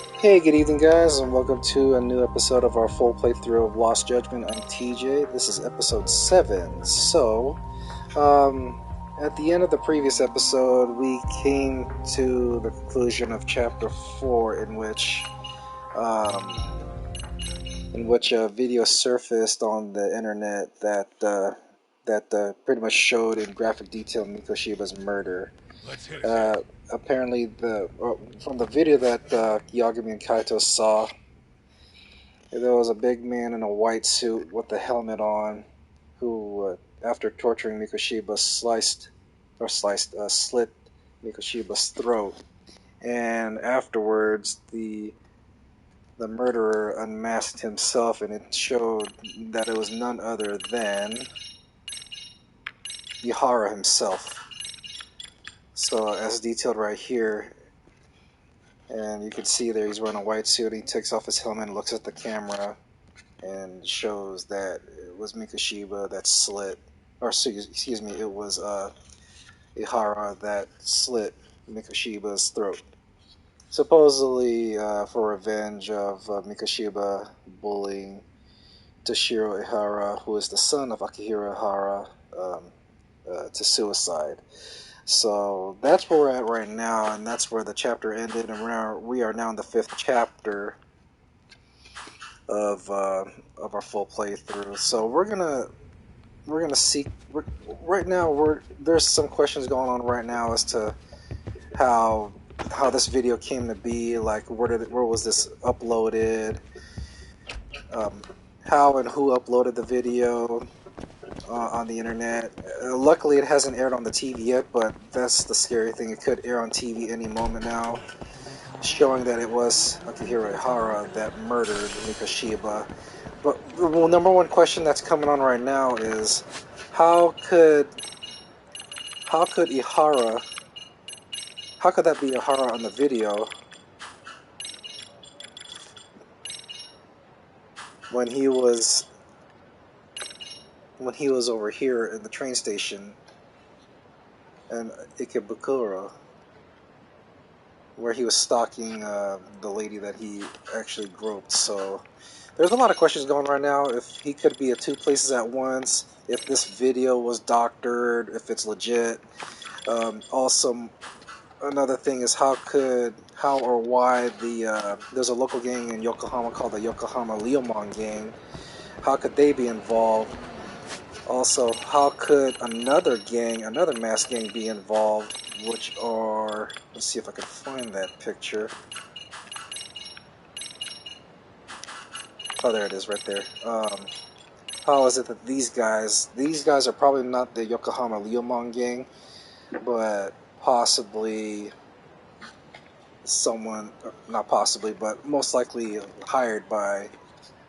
Hey, good evening, guys, and welcome to a new episode of our full playthrough of Lost Judgment. I'm TJ. This is episode 7. At the end of the previous episode, we came to the conclusion of chapter 4, in which a video surfaced on the internet that pretty much showed in graphic detail Mikoshiba's murder. Apparently, from the video that Yagami and Kaito saw, there was a big man in a white suit with a helmet on, who, after torturing Mikoshiba, slit Mikoshiba's throat, and afterwards the murderer unmasked himself, and it showed that it was none other than Ihara himself. So, as detailed right here, and you can see there he's wearing a white suit, he takes off his helmet and looks at the camera, and shows that it was Mikoshiba that slit, or excuse me, it was Ihara that slit Mikoshiba's throat. Supposedly for revenge of Mikoshiba bullying Toshiro Ihara, who is the son of Akihiro Ihara, to suicide. So that's where we're at right now, and that's where the chapter ended, and we are now in the 5th chapter of our full playthrough. So we're gonna see. Right now, there's some questions going on right now as to how this video came to be. Like, where was this uploaded? How and who uploaded the video on the internet? Luckily, it hasn't aired on the TV yet, but that's the scary thing. It could air on TV any moment now, showing that it was Akihiro Ihara that murdered Mikoshiba. But the number one question that's coming on right now is how could Ihara, how could that be Ihara on the video when he was over here in the train station in Ikebukuro, where he was stalking the lady that he actually groped. So there's a lot of questions going right now. If he could be at two places at once, if this video was doctored, if it's legit. Also, another thing is how or why there's a local gang in Yokohama called the Yokohama Liumang gang. How could they be involved? Also, how could another masked gang be involved, which are, let's see if I can find that picture. Oh, there it is right there. How is it that these guys are probably not the Yokohama Liumang gang, but possibly someone, not possibly, but most likely hired by,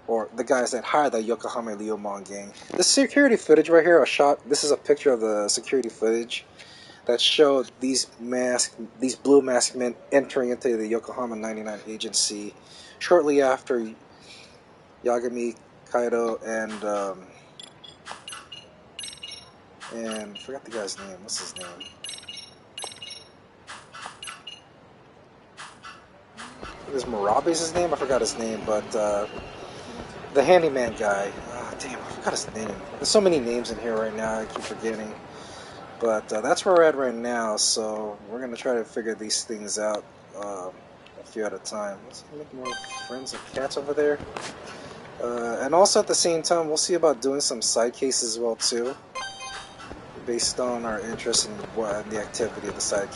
or the guys that hired the Yokohama Liumang gang. The security footage right here, this is a picture of the security footage that showed these blue masked men entering into the Yokohama 99 agency shortly after Yagami, Kaito, and I forgot the guy's name. What's his name? Is Murabe's his name? I forgot his name, but the handyman guy. Damn, I forgot his name. There's so many names in here right now, I keep forgetting. But that's where we're at right now, so we're going to try to figure these things out a few at a time. Let's make more friends and cats over there. And also at the same time, we'll see about doing some side cases as well, too, based on our interest in the activity of the side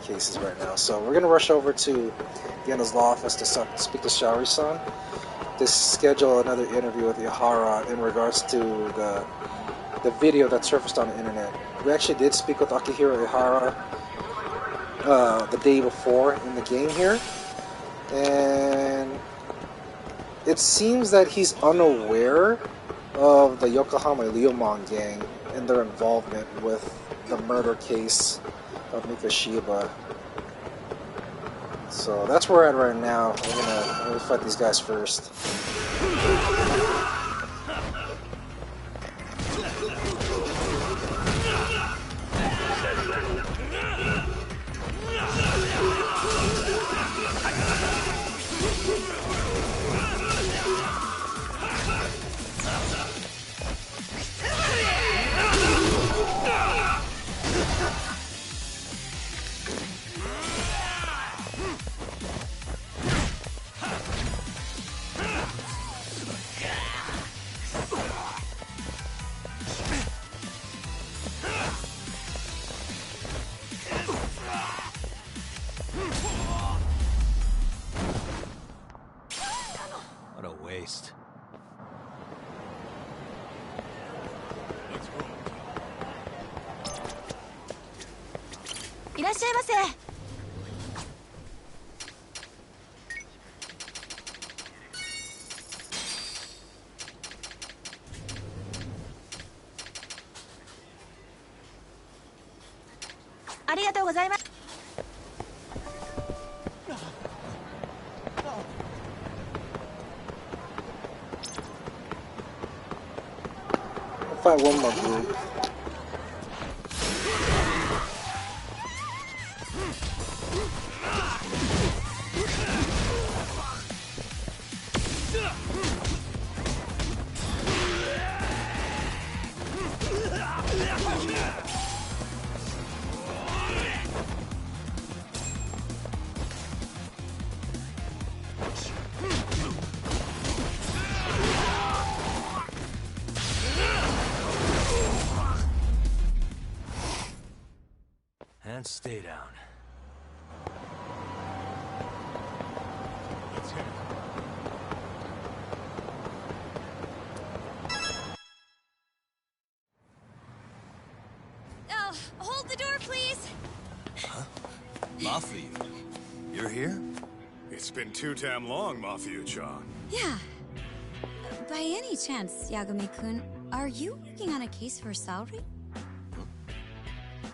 cases right now. So we're going to rush over to Geno's law office to speak to Shaori-san to schedule another interview with Ihara in regards to the video that surfaced on the internet. We actually did speak with Akihiro Ihara the day before in the game here, and it seems that he's unaware of the Yokohama Liumang gang and their involvement with the murder case of Mikoshiba. So that's where we're at right now. I'm gonna fight these guys first. らっしゃいませ。ありがとうございます。I'll fight one more group. And stay down. Let's hit it. Oh, hold the door, please. Huh? Mafia, you're here? It's been too damn long, Mafia-chan. Yeah. By any chance, Yagami-kun, are you working on a case for Saori?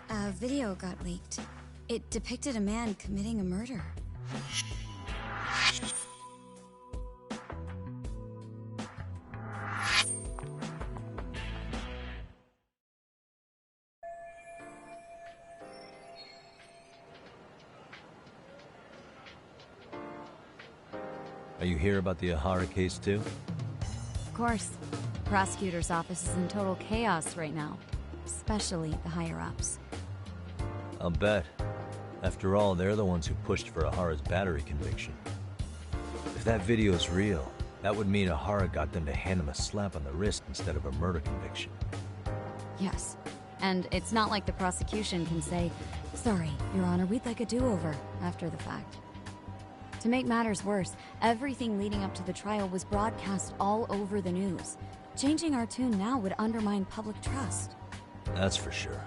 A video got leaked. It depicted a man committing a murder. Are you here about the Ahara case too? Of course. The prosecutor's office is in total chaos right now. Especially the higher-ups. I'll bet. After all, they're the ones who pushed for Ahara's battery conviction. If that video is real, that would mean Ahara got them to hand him a slap on the wrist instead of a murder conviction. Yes. And it's not like the prosecution can say, "Sorry, Your Honor, we'd like a do-over," after the fact. To make matters worse, everything leading up to the trial was broadcast all over the news. Changing our tune now would undermine public trust. That's for sure.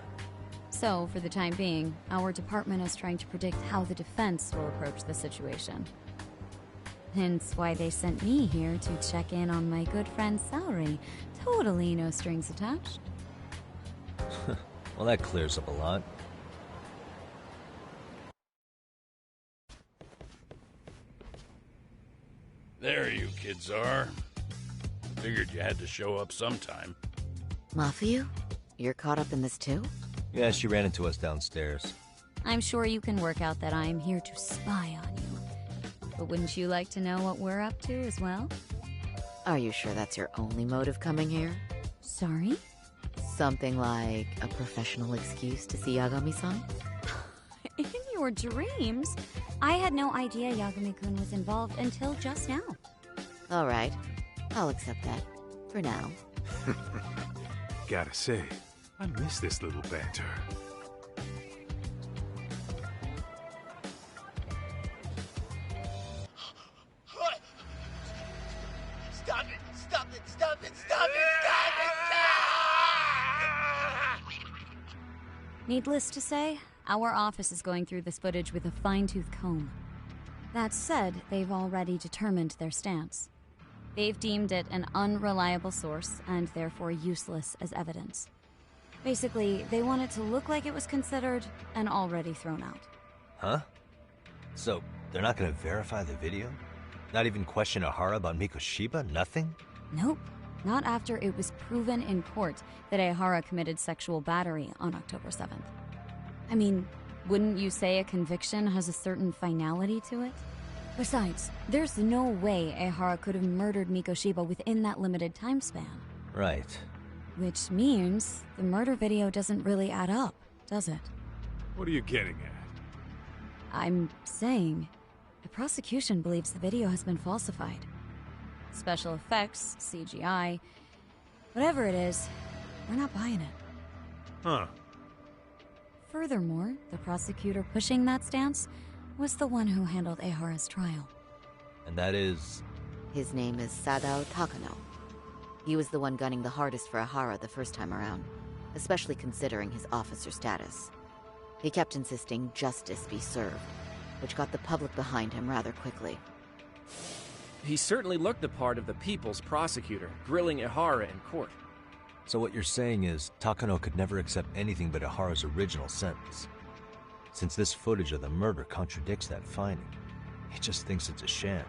So, for the time being, our department is trying to predict how the defense will approach the situation. Hence why they sent me here to check in on my good friend Saori. Totally no strings attached. Well, that clears up a lot. There you kids are. Figured you had to show up sometime. Mafia? You're caught up in this too? Yeah, she ran into us downstairs. I'm sure you can work out that I'm here to spy on you. But wouldn't you like to know what we're up to as well? Are you sure that's your only motive coming here? Sorry? Something like a professional excuse to see Yagami-san? In your dreams? I had no idea Yagami-kun was involved until just now. Alright, I'll accept that. For now. Gotta say, I miss this little banter. Stop it! Stop it! Stop it! Stop it! Stop it! Needless to say, our office is going through this footage with a fine-tooth comb. That said, they've already determined their stance. They've deemed it an unreliable source and therefore useless as evidence. Basically, they want it to look like it was considered and already thrown out. Huh? So, they're not gonna verify the video? Not even question Ahara about Mikoshiba? Nothing? Nope. Not after it was proven in court that Ahara committed sexual battery on October 7th. I mean, wouldn't you say a conviction has a certain finality to it? Besides, there's no way Ahara could have murdered Mikoshiba within that limited time span. Right. Which means the murder video doesn't really add up, does it? What are you getting at? I'm saying, the prosecution believes the video has been falsified. Special effects, CGI, whatever it is, we're not buying it. Huh. Furthermore, the prosecutor pushing that stance was the one who handled Ahara's trial. And that is... His name is Sadao Takano. He was the one gunning the hardest for Ahara the first time around, especially considering his officer status. He kept insisting justice be served, which got the public behind him rather quickly. He certainly looked the part of the people's prosecutor, grilling Ihara in court. So what you're saying is, Takano could never accept anything but Ihara's original sentence. Since this footage of the murder contradicts that finding, he just thinks it's a sham.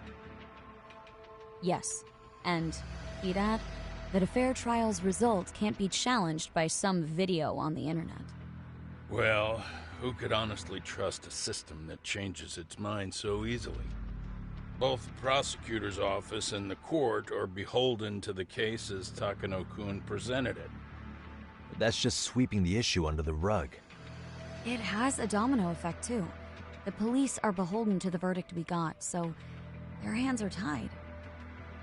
Yes, and he'd add that a fair trial's result can't be challenged by some video on the internet. Well, who could honestly trust a system that changes its mind so easily? Both the prosecutor's office and the court are beholden to the case as Takano-kun presented it. But that's just sweeping the issue under the rug. It has a domino effect, too. The police are beholden to the verdict we got, so their hands are tied.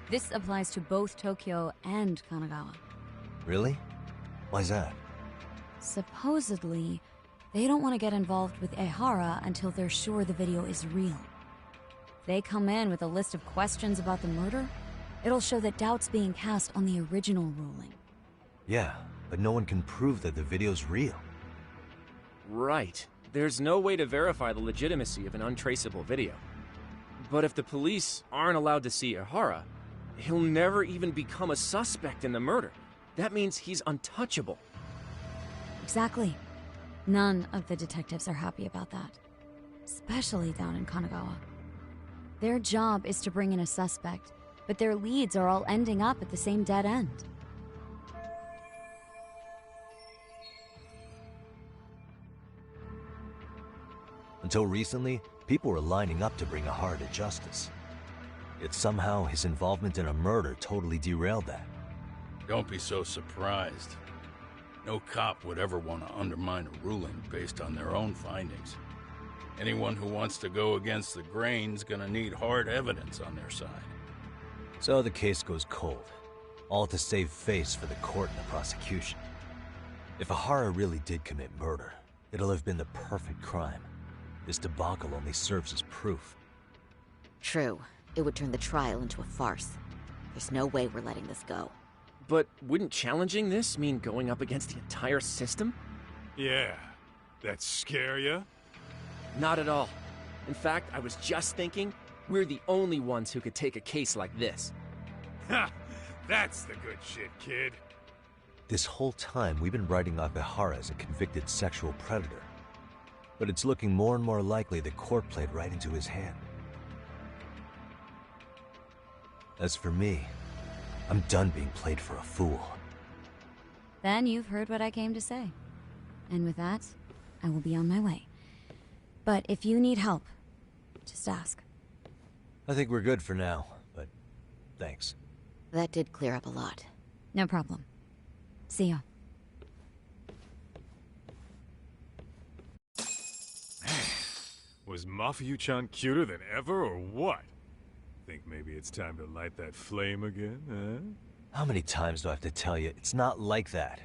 This applies to both Tokyo and Kanagawa. Really? Why's that? Supposedly, they don't want to get involved with Ihara until they're sure the video is real. They come in with a list of questions about the murder, it'll show that doubt's being cast on the original ruling. Yeah, but no one can prove that the video's real. Right. There's no way to verify the legitimacy of an untraceable video. But if the police aren't allowed to see Ihara, he'll never even become a suspect in the murder. That means he's untouchable. Exactly. None of the detectives are happy about that. Especially down in Kanagawa. Their job is to bring in a suspect, but their leads are all ending up at the same dead end. Until recently, people were lining up to bring Ihara to justice. Yet somehow his involvement in a murder totally derailed that. Don't be so surprised. No cop would ever want to undermine a ruling based on their own findings. Anyone who wants to go against the grain's gonna need hard evidence on their side. So the case goes cold, all to save face for the court and the prosecution. If Ihara really did commit murder, it'll have been the perfect crime. This debacle only serves as proof. True. It would turn the trial into a farce. There's no way we're letting this go. But wouldn't challenging this mean going up against the entire system? Yeah. That scare ya? Not at all. In fact, I was just thinking, we're the only ones who could take a case like this. Ha! That's the good shit, kid. This whole time, we've been writing off Ihara as a convicted sexual predator. But it's looking more and more likely the court played right into his hand. As for me, I'm done being played for a fool. Then you've heard what I came to say. And with that, I will be on my way. But if you need help, just ask. I think we're good for now, but thanks. That did clear up a lot. No problem. See ya. Was Mafuyu-chan cuter than ever, or what? Think maybe it's time to light that flame again, huh? How many times do I have to tell you, it's not like that?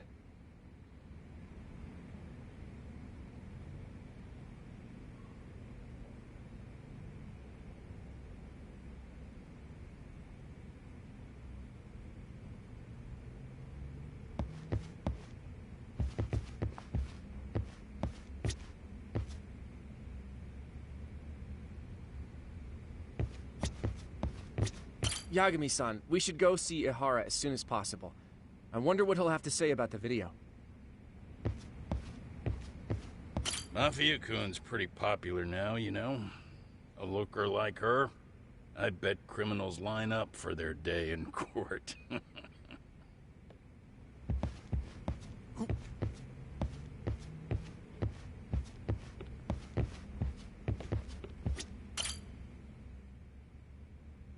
Yagami-san, we should go see Ihara as soon as possible. I wonder what he'll have to say about the video. Mafia-kun's pretty popular now, you know. A looker like her, I bet criminals line up for their day in court.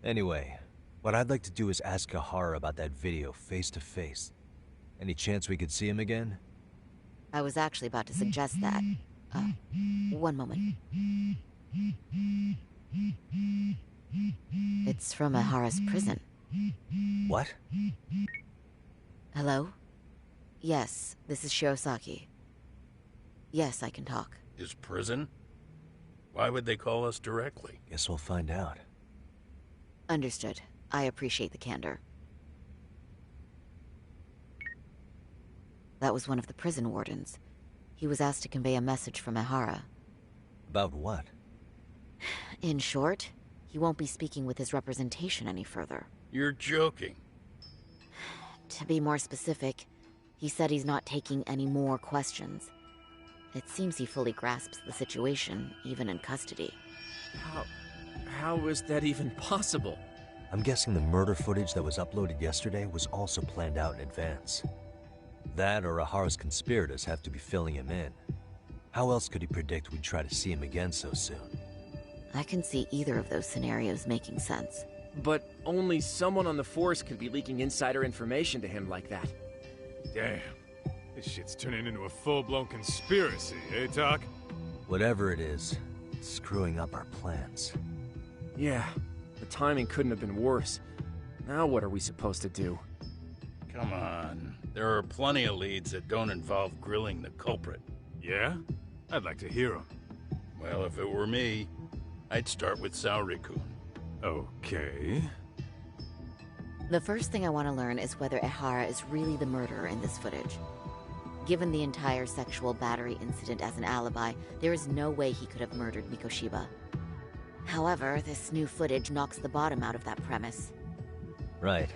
Anyway, what I'd like to do is ask Ihara about that video face to face. Any chance we could see him again? I was actually about to suggest that. One moment. It's from Ihara's prison. What? Hello? Yes, this is Shirosaki. Yes, I can talk. His prison? Why would they call us directly? Guess we'll find out. Understood. I appreciate the candor. That was one of the prison wardens. He was asked to convey a message from Ehara. About what? In short, he won't be speaking with his representation any further. You're joking. To be more specific, he said he's not taking any more questions. It seems he fully grasps the situation, even in custody. How is that even possible? I'm guessing the murder footage that was uploaded yesterday was also planned out in advance. That or Ehara's conspirators have to be filling him in. How else could he predict we'd try to see him again so soon? I can see either of those scenarios making sense. But only someone on the force could be leaking insider information to him like that. Damn. This shit's turning into a full-blown conspiracy, eh, Doc? Whatever it is, it's screwing up our plans. Yeah, the timing couldn't have been worse. Now what are we supposed to do? Come on. There are plenty of leads that don't involve grilling the culprit. Yeah? I'd like to hear them. Well, if it were me, I'd start with Saori-kun. Okay. The first thing I want to learn is whether Ehara is really the murderer in this footage. Given the entire sexual battery incident as an alibi, there is no way he could have murdered Mikoshiba. However, this new footage knocks the bottom out of that premise. Right.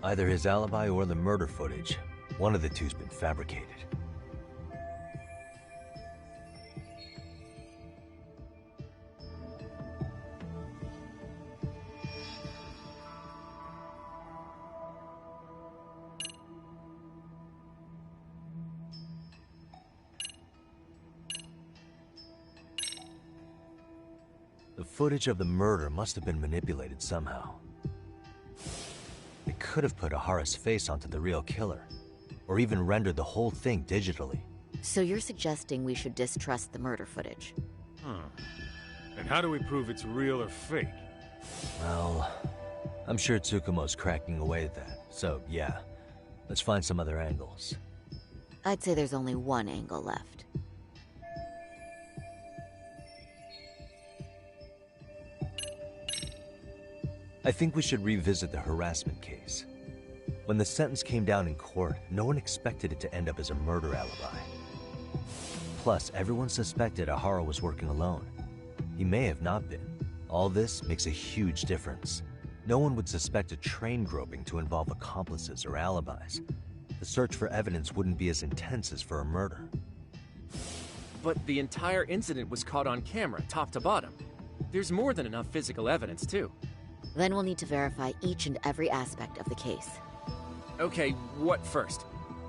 Either his alibi or the murder footage. One of the two's been fabricated. The footage of the murder must have been manipulated somehow. They could have put Ehara's face onto the real killer, or even rendered the whole thing digitally. So you're suggesting we should distrust the murder footage? And how do we prove it's real or fake? Well, I'm sure Tsukumo's cracking away at that, so yeah, let's find some other angles. I'd say there's only one angle left. I think we should revisit the harassment case. When the sentence came down in court, no one expected it to end up as a murder alibi. Plus, everyone suspected Ehara was working alone. He may have not been. All this makes a huge difference. No one would suspect a train groping to involve accomplices or alibis. The search for evidence wouldn't be as intense as for a murder. But the entire incident was caught on camera, top to bottom. There's more than enough physical evidence, too. Then we'll need to verify each and every aspect of the case. Okay, what first?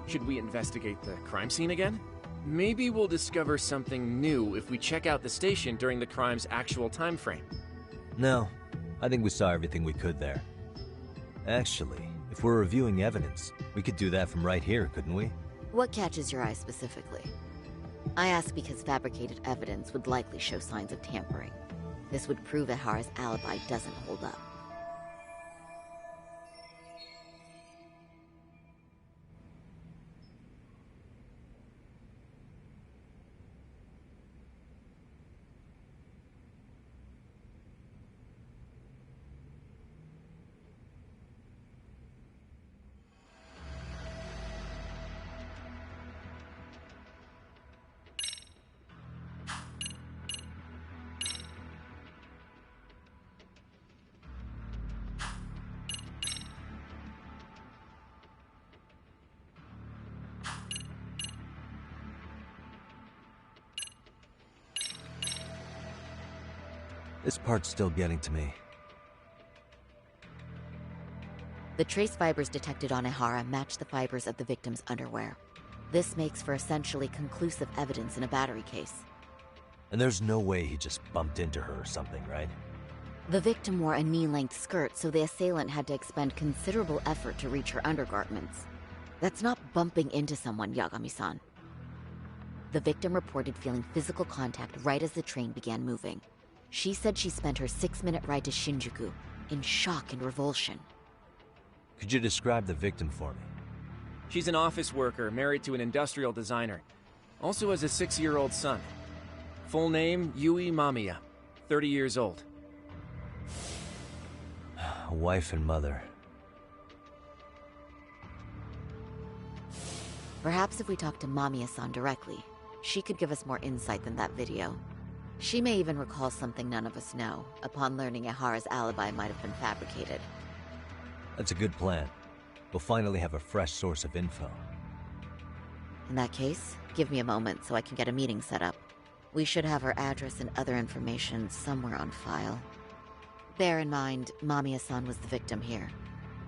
Should we investigate the crime scene again? Maybe we'll discover something new if we check out the station during the crime's actual time frame. No, I think we saw everything we could there. Actually, if we're reviewing evidence, we could do that from right here, couldn't we? What catches your eye specifically? I ask because fabricated evidence would likely show signs of tampering. This would prove Ehara's alibi doesn't hold up. This part's still getting to me. The trace fibers detected on Ehara match the fibers of the victim's underwear. This makes for essentially conclusive evidence in a battery case. And there's no way he just bumped into her or something, right? The victim wore a knee-length skirt, so the assailant had to expend considerable effort to reach her undergarments. That's not bumping into someone, Yagami-san. The victim reported feeling physical contact right as the train began moving. She said she spent her 6-minute ride to Shinjuku in shock and revulsion. Could you describe the victim for me? She's an office worker married to an industrial designer. Also has a 6-year-old son. Full name, Yui Mamiya, 30 years old. A wife and mother. Perhaps if we talk to Mamiya-san directly, She could give us more insight than that video. She may even recall something none of us know, upon learning Ihara's alibi might have been fabricated. That's a good plan. We'll finally have a fresh source of info. In that case, give me a moment so I can get a meeting set up. We should have her address and other information somewhere on file. Bear in mind, Mamiya-san was the victim here.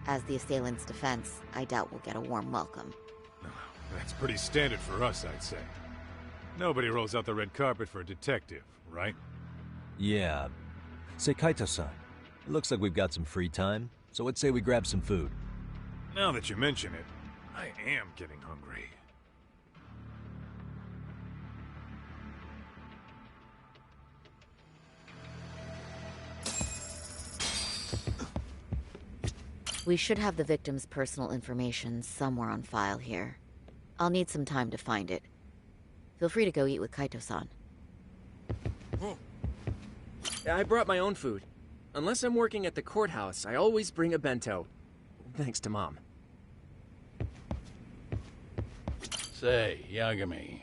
As the assailant's defense, I doubt we'll get a warm welcome. That's pretty standard for us, I'd say. Nobody rolls out the red carpet for a detective, right? Yeah. Say, Kaito-san, it looks like we've got some free time, so let's say we grab some food. Now that you mention it, I am getting hungry. We should have the victim's personal information somewhere on file here. I'll need some time to find it. Feel free to go eat with Kaito-san. I brought my own food. Unless I'm working at the courthouse, I always bring a bento. Thanks to Mom. Say, Yagami,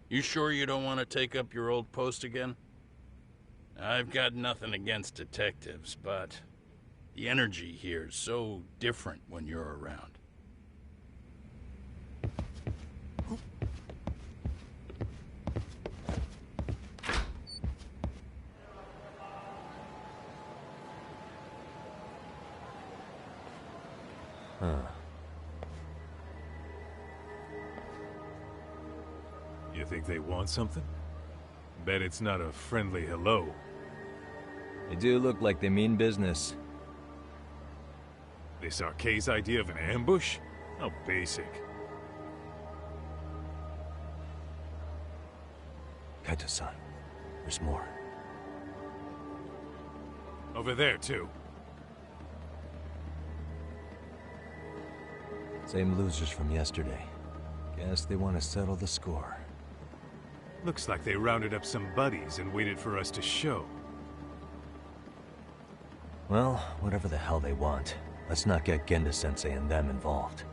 you sure you don't want to take up your old post again? I've got nothing against detectives, but the energy here is so different when you're around. Huh. You think they want something? Bet it's not a friendly hello. They do look like they mean business. This Arcade's idea of an ambush? How basic. Kaito-san, there's more. Over there, too. Same losers from yesterday. Guess they want to settle the score. Looks like they rounded up some buddies and waited for us to show. Well, whatever the hell they want, let's not get Genda-sensei and them involved.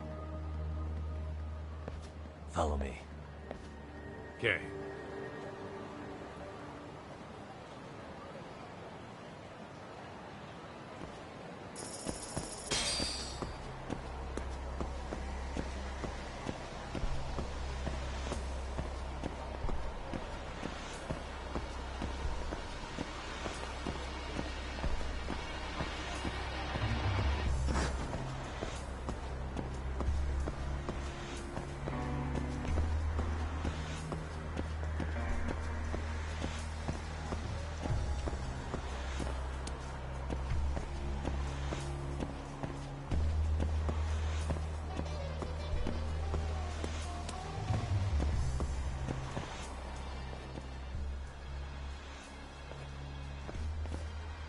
Follow me. Okay.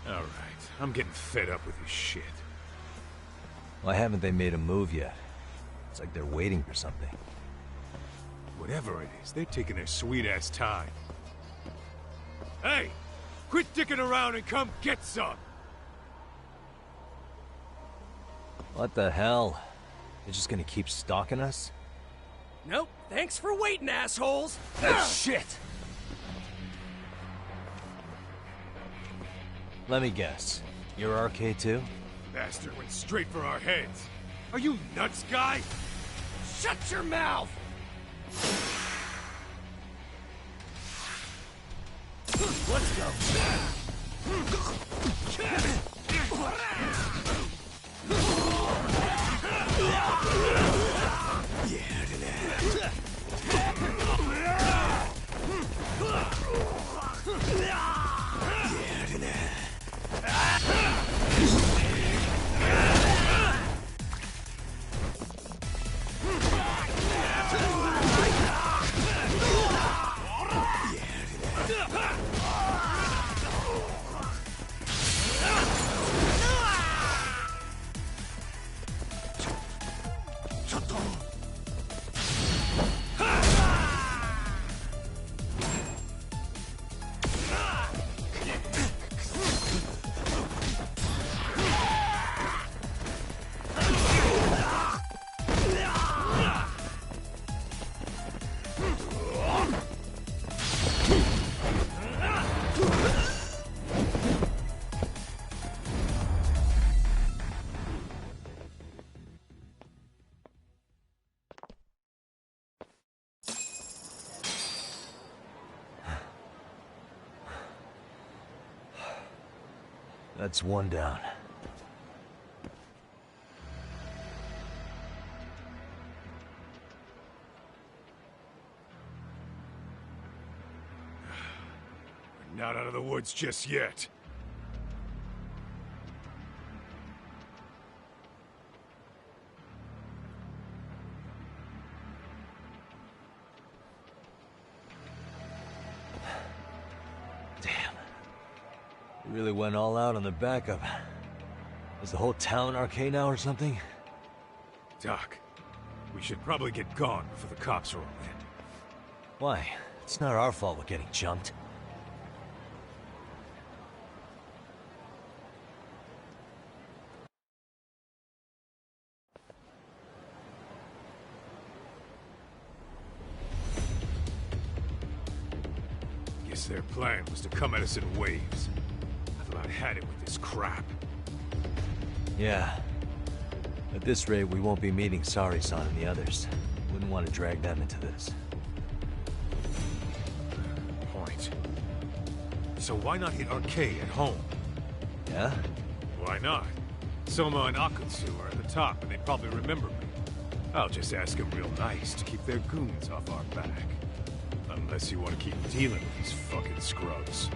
Alright, I'm getting fed up with this shit. Why haven't they made a move yet? It's like they're waiting for something. Whatever it is, they're taking their sweet-ass time. Hey! Quit dicking around and come get some! What the hell? They're just gonna keep stalking us? Nope, thanks for waiting, assholes! Shit! Let me guess. You're RK too? Bastard went straight for our heads. Are you nuts, guy? Shut your mouth! Let's go. That's one down. We're not out of the woods just yet. You really went all out on the backup. Is the whole town arcade now or something? Doc, we should probably get gone before the cops roll in. Why? It's not our fault we're getting jumped. Guess their plan was to come at us in waves. I've about had it with this crap. Yeah. At this rate, we won't be meeting Sari-san and the others. Wouldn't want to drag them into this. Point. So why not hit Arcade at home? Yeah? Why not? Soma and Akutsu are at the top, and they probably remember me. I'll just ask them real nice to keep their goons off our back. Unless you want to keep dealing with these fucking scrubs.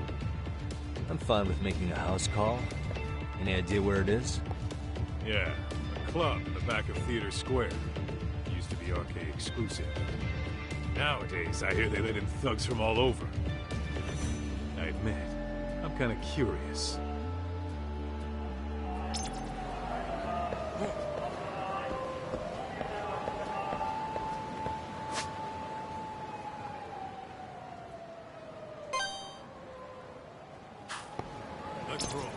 I'm fine with making a house call. Any idea where it is? Yeah, a club in the back of Theater Square. Used to be arcade exclusive. Nowadays, I hear they let in thugs from all over. I admit, I'm kind of curious. Let's roll, Tom.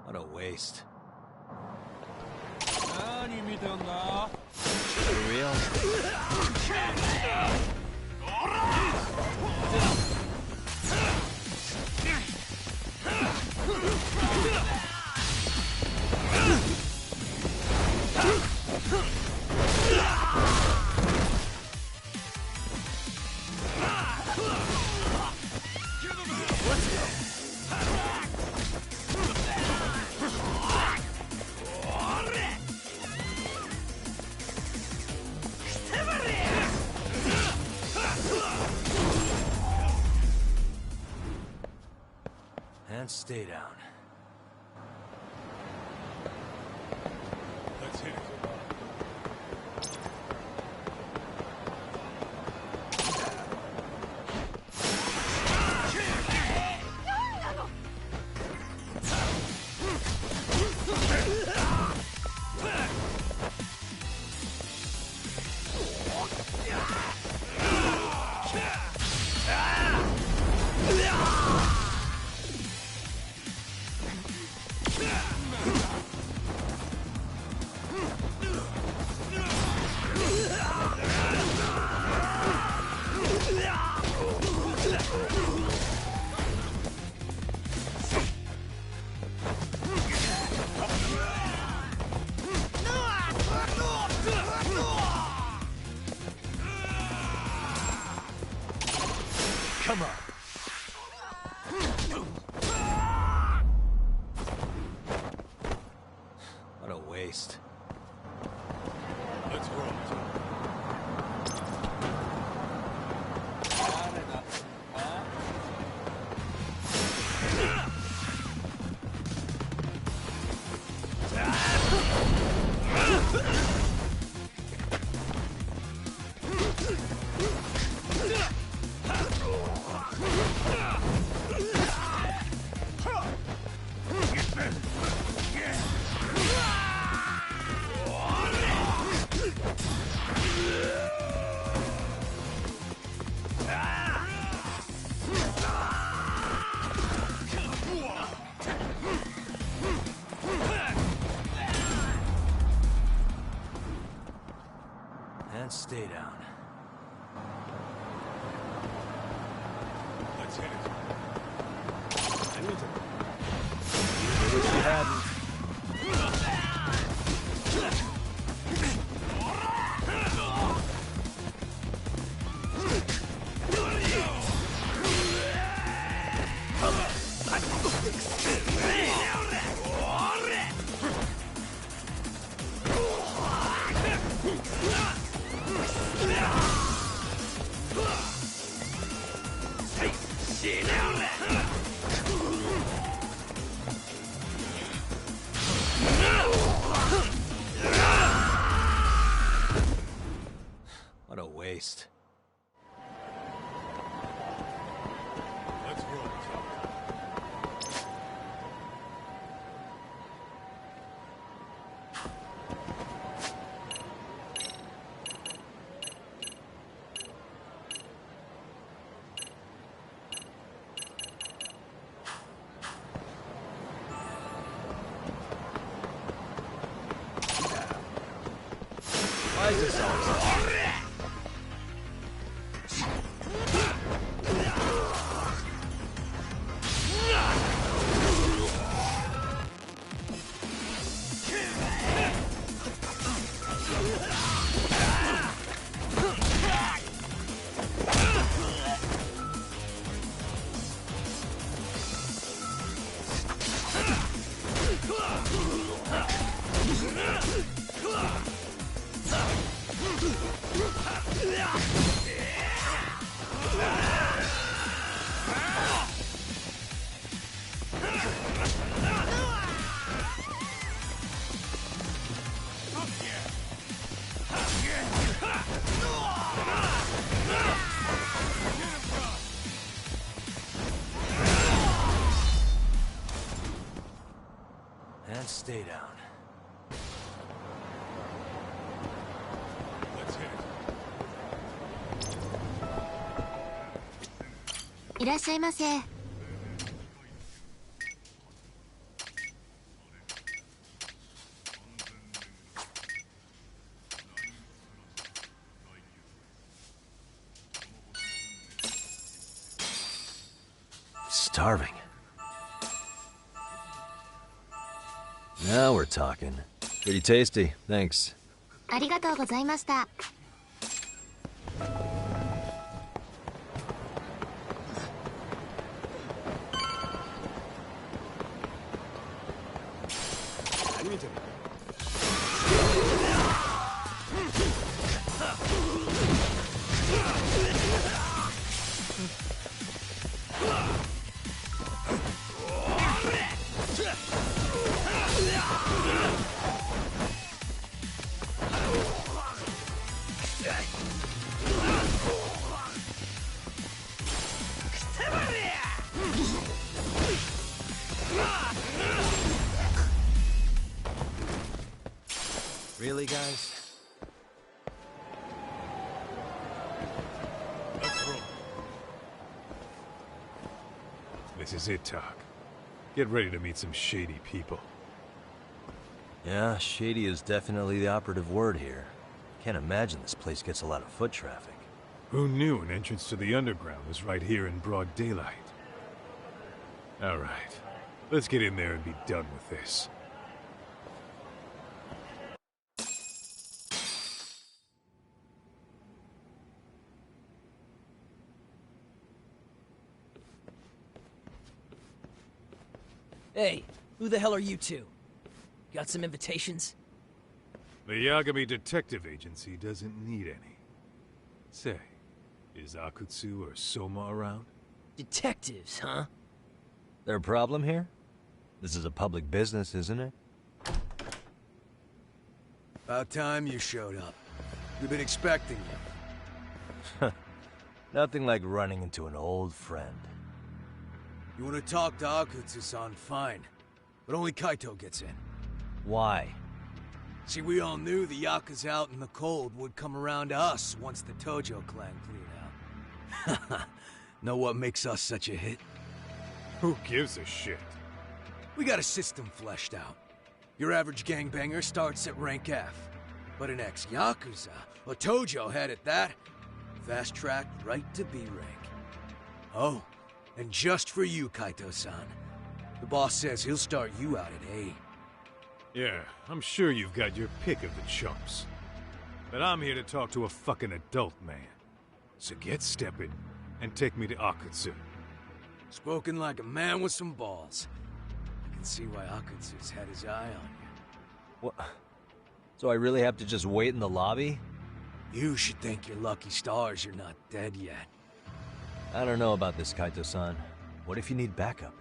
What a waste. For real? And stay down. Let's hit it. Come on. What a waste. Let's roll, Tom. Let's hit it. I need to... I wish you hadn't. What a waste. Let's roll this up. Why is this always so hard? And stay down. Let's hit it. いらっしゃいませ。Starving. Now we're talking. Pretty tasty, thanks. ありがとうございました。I need to... Really, guys? Let's roll. This is it, Talk. Get ready to meet some shady people. Yeah, shady is definitely the operative word here. Can't imagine this place gets a lot of foot traffic. Who knew an entrance to the underground was right here in broad daylight? Alright, let's get in there and be done with this. Hey, who the hell are you two? Got some invitations? The Yagami Detective Agency doesn't need any. Say, is Akutsu or Soma around? Detectives, huh? There a problem here? This is a public business, isn't it? About time you showed up. We've been expecting you. Nothing like running into an old friend. You want to talk to Akutsu-san, fine. But only Kaito gets in. Why? See, we all knew the Yakuza out in the cold would come around to us once the Tojo clan cleared out. Know what makes us such a hit? Who gives a shit? We got a system fleshed out. Your average gangbanger starts at rank F. But an ex-Yakuza, a Tojo head at that, fast-tracked right to B rank. Oh, And just for you, Kaito-san. The boss says he'll start you out at A. Yeah, I'm sure you've got your pick of the chumps. But I'm here to talk to a fucking adult man. So get stepping and take me to Akutsu. Spoken like a man with some balls. I can see why Akutsu's had his eye on you. What? So I really have to just wait in the lobby? You should thank your lucky stars you're not dead yet. I don't know about this, Kaito-san. What if you need backup?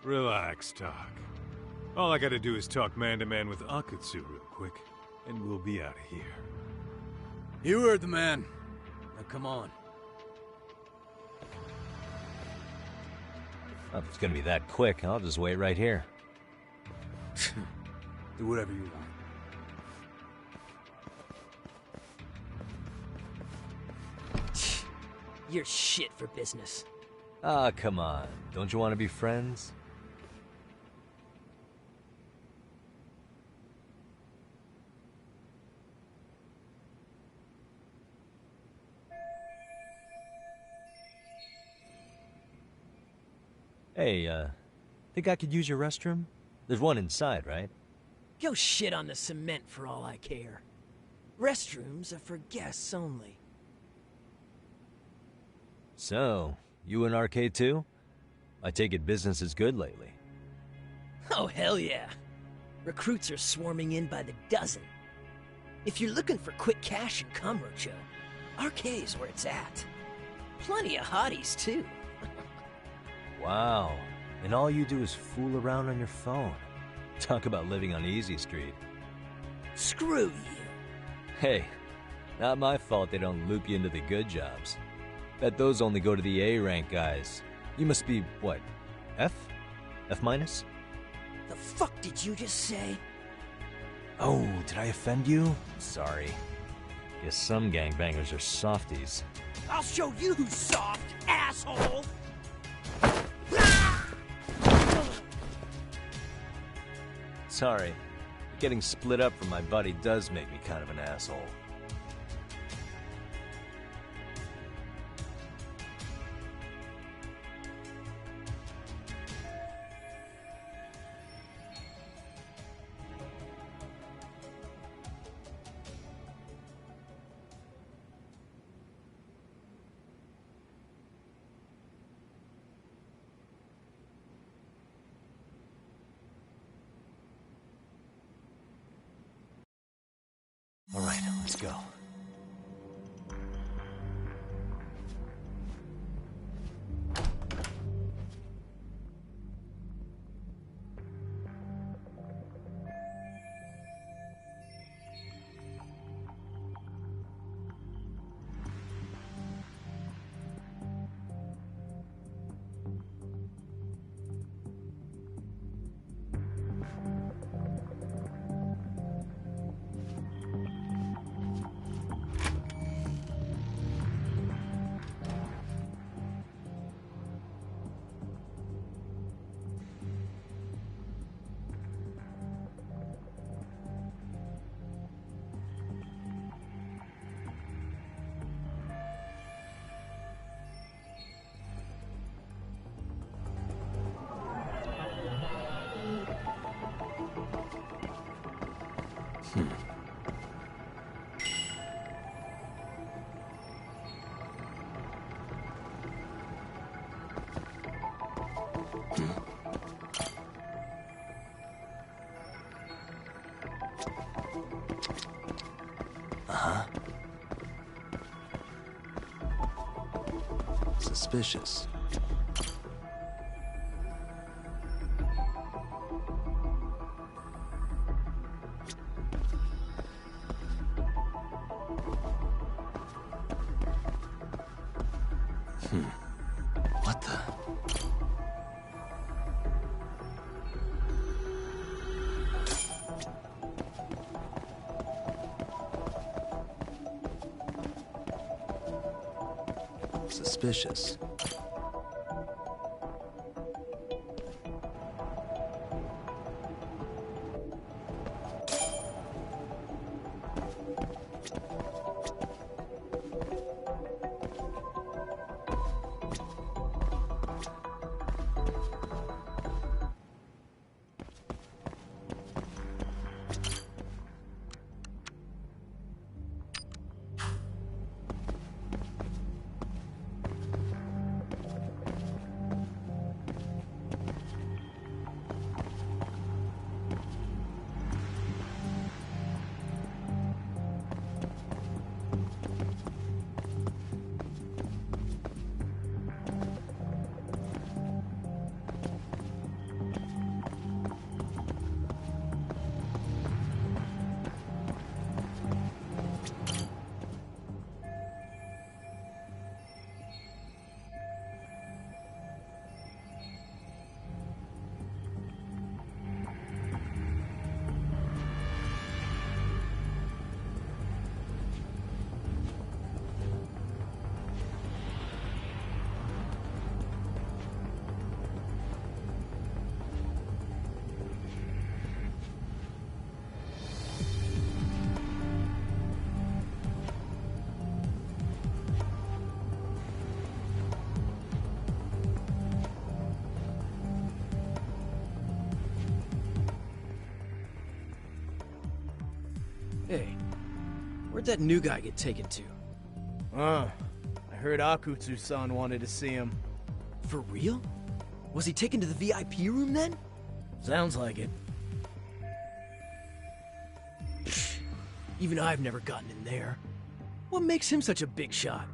Relax, Doc. All I gotta do is talk man-to-man with Akutsu real quick, and we'll be out of here. You heard the man. Now come on. If it's gonna be that quick, I'll just wait right here. Do whatever you want. You're shit for business. Ah, come on. Don't you want to be friends? Hey, think I could use your restroom? There's one inside, right? Go shit on the cement for all I care. Restrooms are for guests only. So, you in arcade too? I take it business is good lately. Oh, hell yeah. Recruits are swarming in by the dozen. If you're looking for quick cash in Kamurocho, arcade's where it's at. Plenty of hotties, too. Wow. And all you do is fool around on your phone. Talk about living on Easy Street. Screw you. Hey, not my fault they don't loop you into the good jobs. Bet those only go to the A-rank guys. You must be, what, F? F minus? The fuck did you just say? Oh, did I offend you? Sorry. Guess some gangbangers are softies. I'll show you who's soft, asshole! Sorry. Getting split up from my buddy does make me kind of an asshole. All right, let's go. Suspicious. What the? Suspicious. Hey, where'd that new guy get taken to? I heard Akutsu-san wanted to see him. For real? Was he taken to the VIP room then? Sounds like it. Even I've never gotten in there. What makes him such a big shot?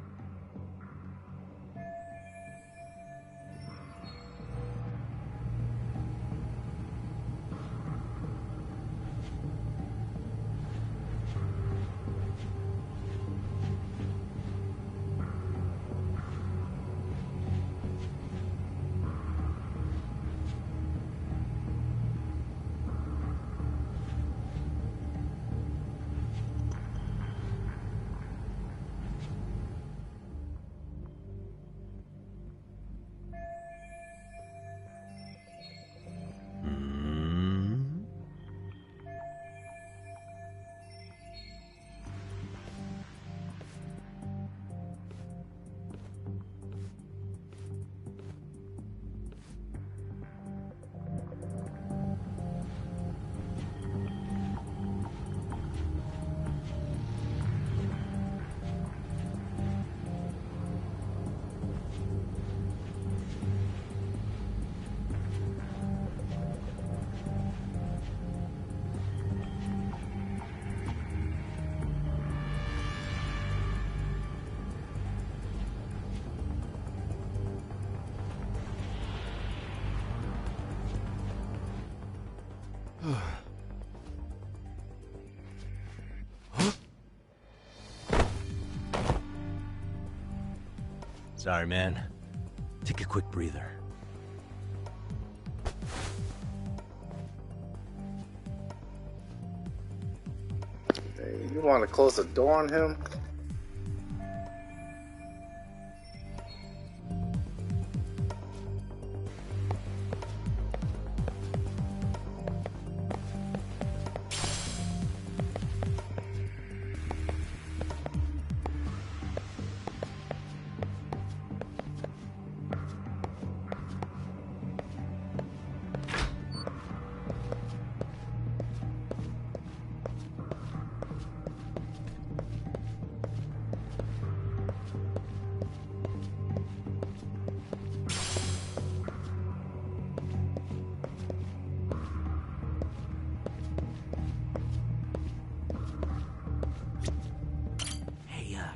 Sorry, man. Take a quick breather. Hey, you want to close the door on him?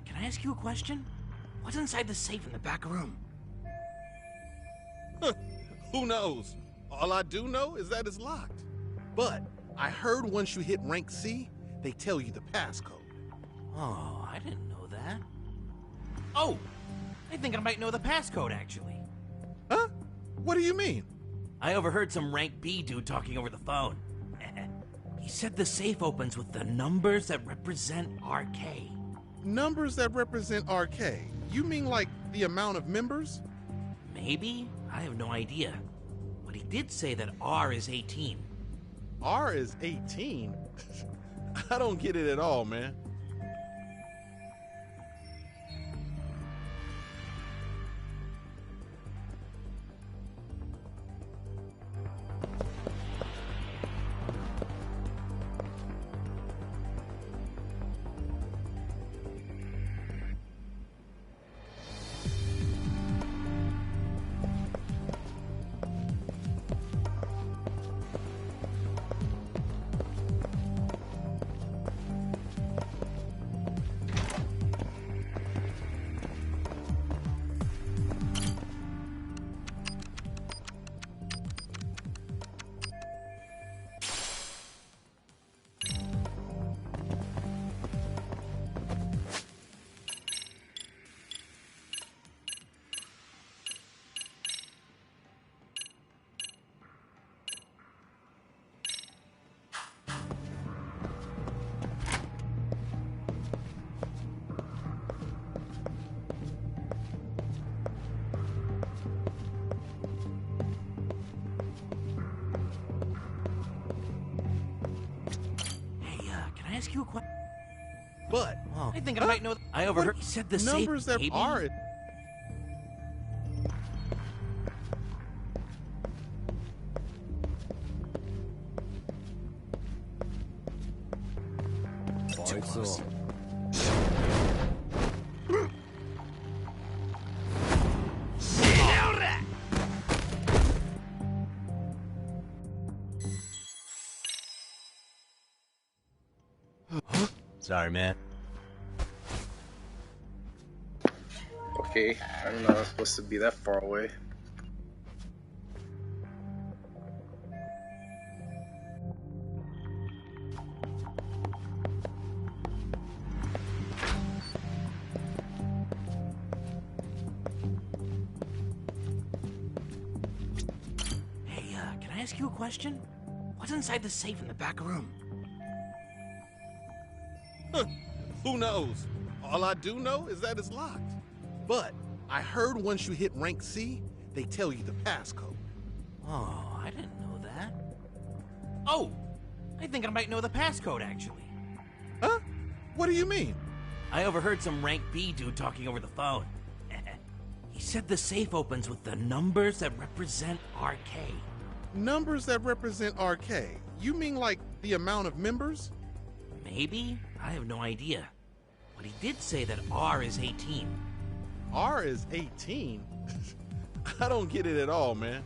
Can I ask you a question? What's inside the safe in the back room? Who knows? All I do know is that it's locked. But I heard once you hit rank C, they tell you the passcode. Oh, I didn't know that. Oh, I think I might know the passcode, actually. Huh? What do you mean? I overheard some rank B dude talking over the phone. He said the safe opens with the numbers that represent RK. Numbers that represent RK? You mean like the amount of members? Maybe? I have no idea. But he did say that R is 18. R is 18? I don't get it at all, man. Can I ask you a question? But I think I might know. I overheard. He said the numbers safe, that are. Sorry, man. Okay, I don't know I was supposed to be that far away. Hey, can I ask you a question? What's inside the safe in the back room? Who knows? All I do know is that it's locked. But I heard once you hit rank C, they tell you the passcode. Oh, I didn't know that. Oh, I think I might know the passcode, actually. Huh? What do you mean? I overheard some rank B dude talking over the phone. He said the safe opens with the numbers that represent RK. Numbers that represent RK? You mean like the amount of members? Maybe? I have no idea. But he did say that R is 18. R is 18? I don't get it at all, man.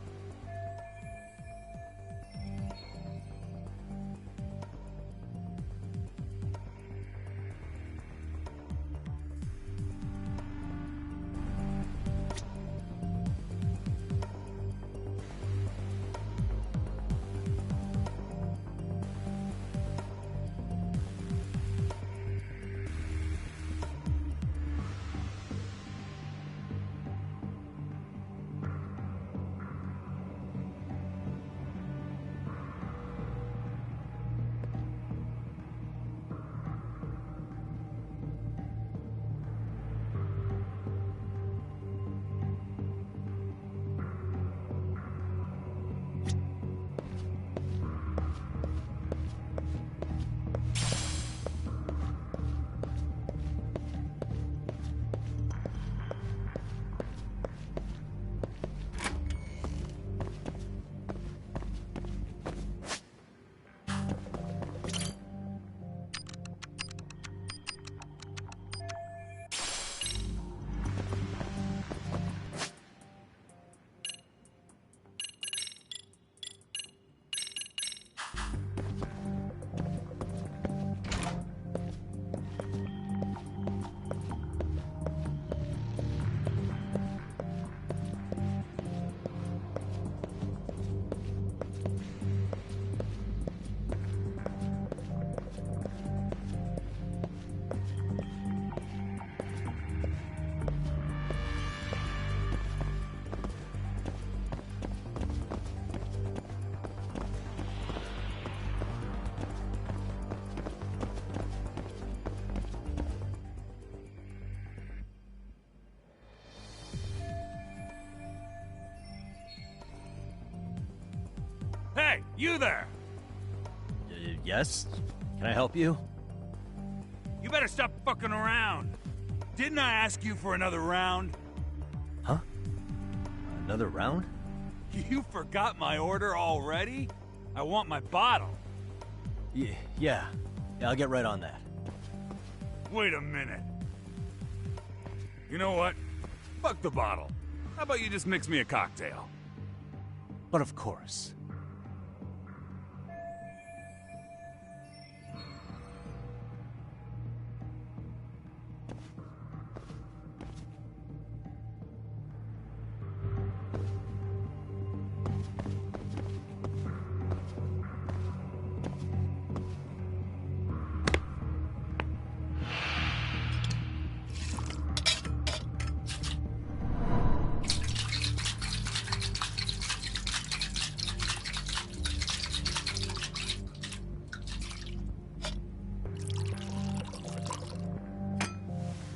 Hey, you there! Yes? Can I help you? You better stop fucking around. Didn't I ask you for another round? Huh? Another round? You forgot my order already? I want my bottle. Yeah, I'll get right on that. Wait a minute. You know what? Fuck the bottle. How about you just mix me a cocktail? But of course.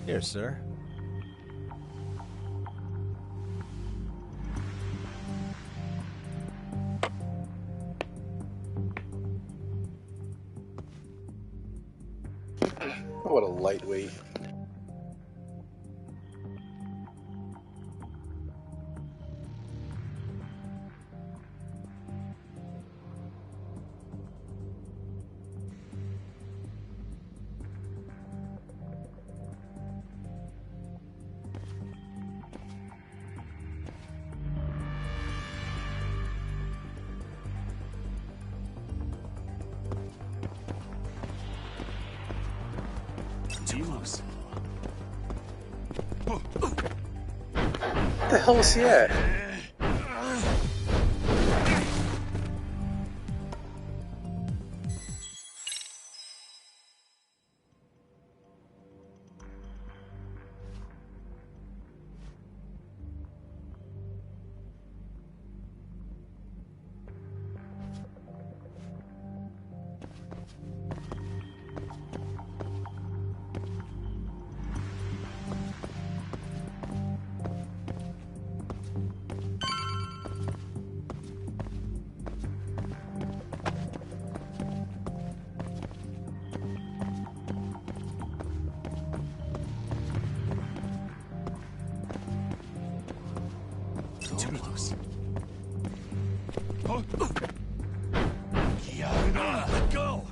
Here, sir. What a lightweight. hell is he at? Too close. Let go!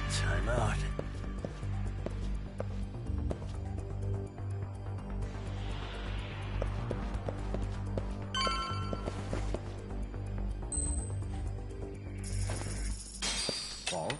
Time out. Fall?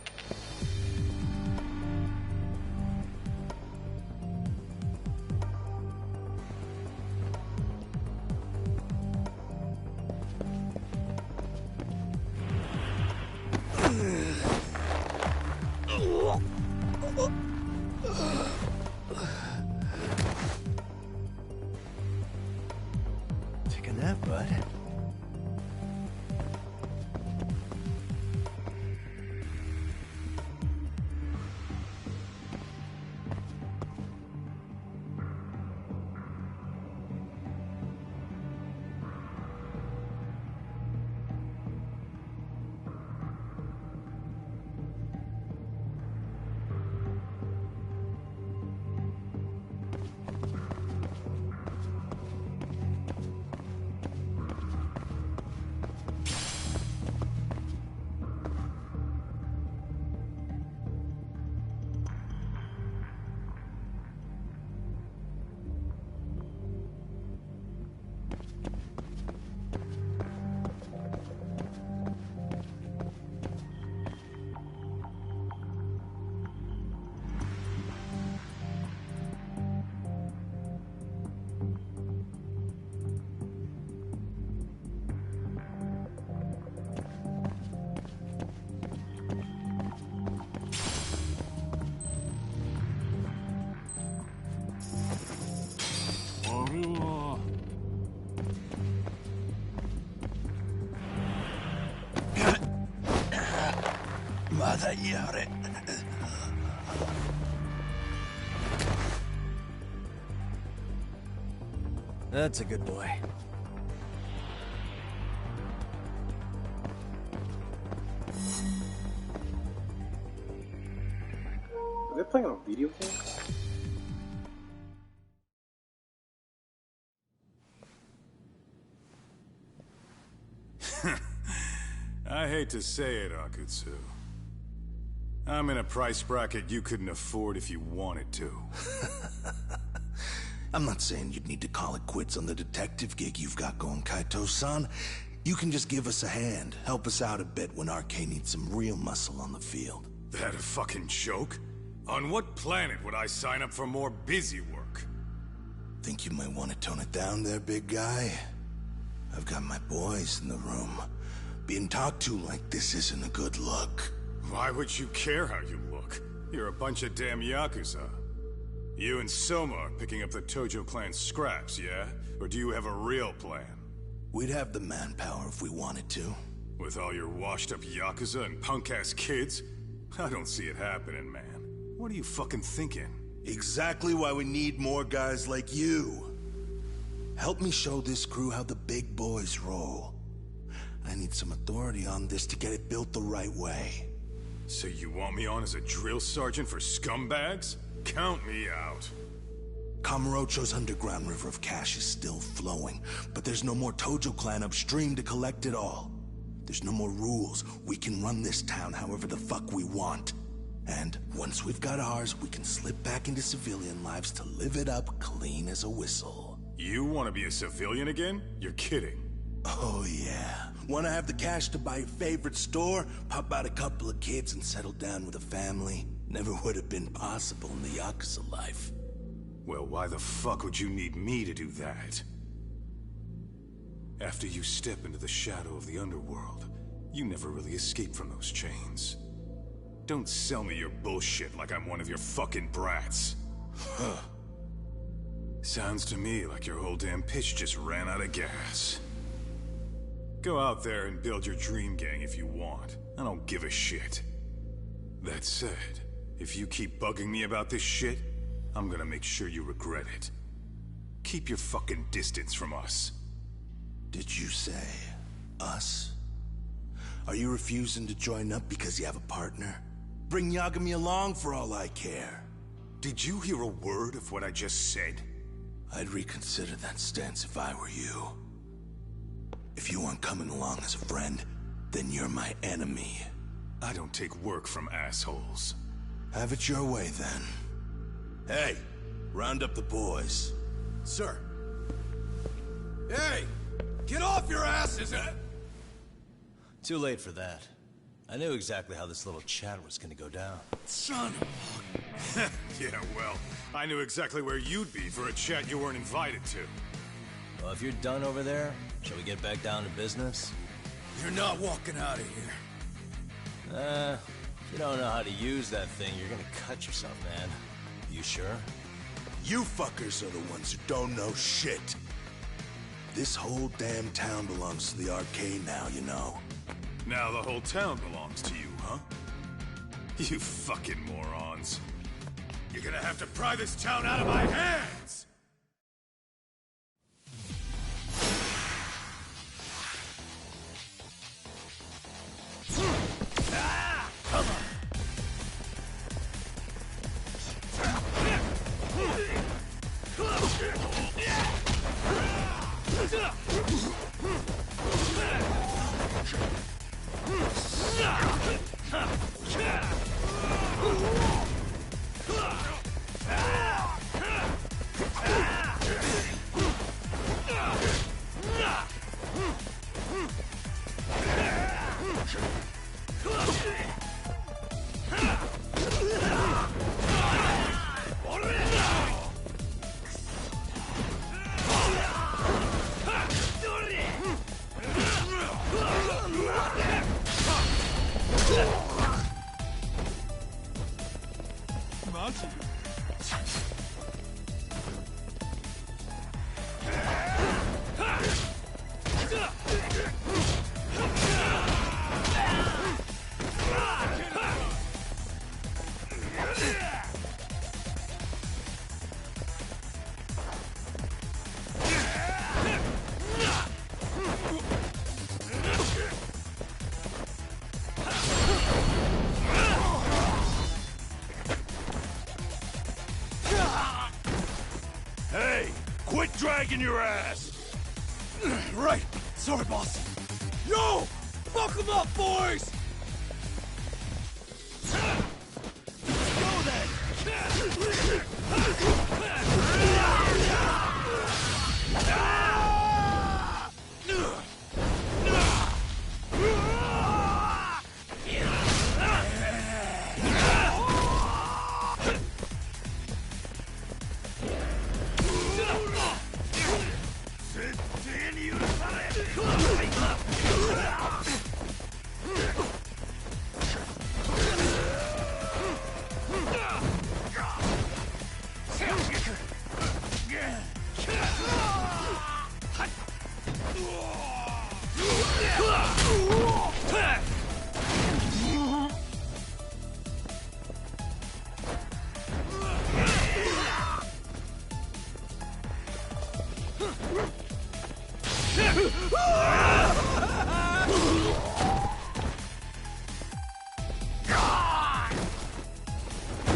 Take a nap, bud. That's a good boy. Are they playing on a video game? I hate to say it, Akutsu. I'm in a price bracket you couldn't afford if you wanted to. I'm not saying you'd need to call it quits on the detective gig you've got going, Kaito-san. You can just give us a hand, help us out a bit when RK needs some real muscle on the field. That a fucking joke? On what planet would I sign up for more busy work? Think you might want to tone it down there, big guy? I've got my boys in the room. Being talked to like this isn't a good look. Why would you care how you look? You're a bunch of damn Yakuza. You and Soma are picking up the Tojo clan scraps, yeah? Or do you have a real plan? We'd have the manpower if we wanted to. With all your washed-up Yakuza and punk-ass kids? I don't see it happening, man. What are you fucking thinking? Exactly why we need more guys like you. Help me show this crew how the big boys roll. I need some authority on this to get it built the right way. So you want me on as a drill sergeant for scumbags? Count me out. Kamurocho's underground river of cash is still flowing, but there's no more Tojo clan upstream to collect it all. There's no more rules. We can run this town however the fuck we want. And once we've got ours, we can slip back into civilian lives to live it up clean as a whistle. You want to be a civilian again? You're kidding. Oh yeah. Want to have the cash to buy your favorite store, pop out a couple of kids and settle down with a family? Never would have been possible in the Yakuza life. Well, why the fuck would you need me to do that? After you step into the shadow of the underworld, you never really escape from those chains. Don't sell me your bullshit like I'm one of your fucking brats. Huh. Sounds to me like your whole damn pitch just ran out of gas. Go out there and build your dream gang if you want. I don't give a shit. That said, if you keep bugging me about this shit, I'm gonna make sure you regret it. Keep your fucking distance from us. Did you say us? Are you refusing to join up because you have a partner? Bring Yagami along for all I care. Did you hear a word of what I just said? I'd reconsider that stance if I were you. If you aren't coming along as a friend, then you're my enemy. I don't take work from assholes. Have it your way, then. Hey, round up the boys. Sir. Hey! Get off your asses! Too late for that. I knew exactly how this little chat was gonna go down. Son of Yeah, well, I knew exactly where you'd be for a chat you weren't invited to. Well, if you're done over there, shall we get back down to business? You're not walking out of here. If you don't know how to use that thing, you're gonna cut yourself, man. You sure? You fuckers are the ones who don't know shit. This whole damn town belongs to the arcade now, you know. Now the whole town belongs to you, huh? You fucking morons. You're gonna have to pry this town out of my hands! Dragging your ass! Right! Sorry, boss. Yo! Fuck them up, boys! Go then!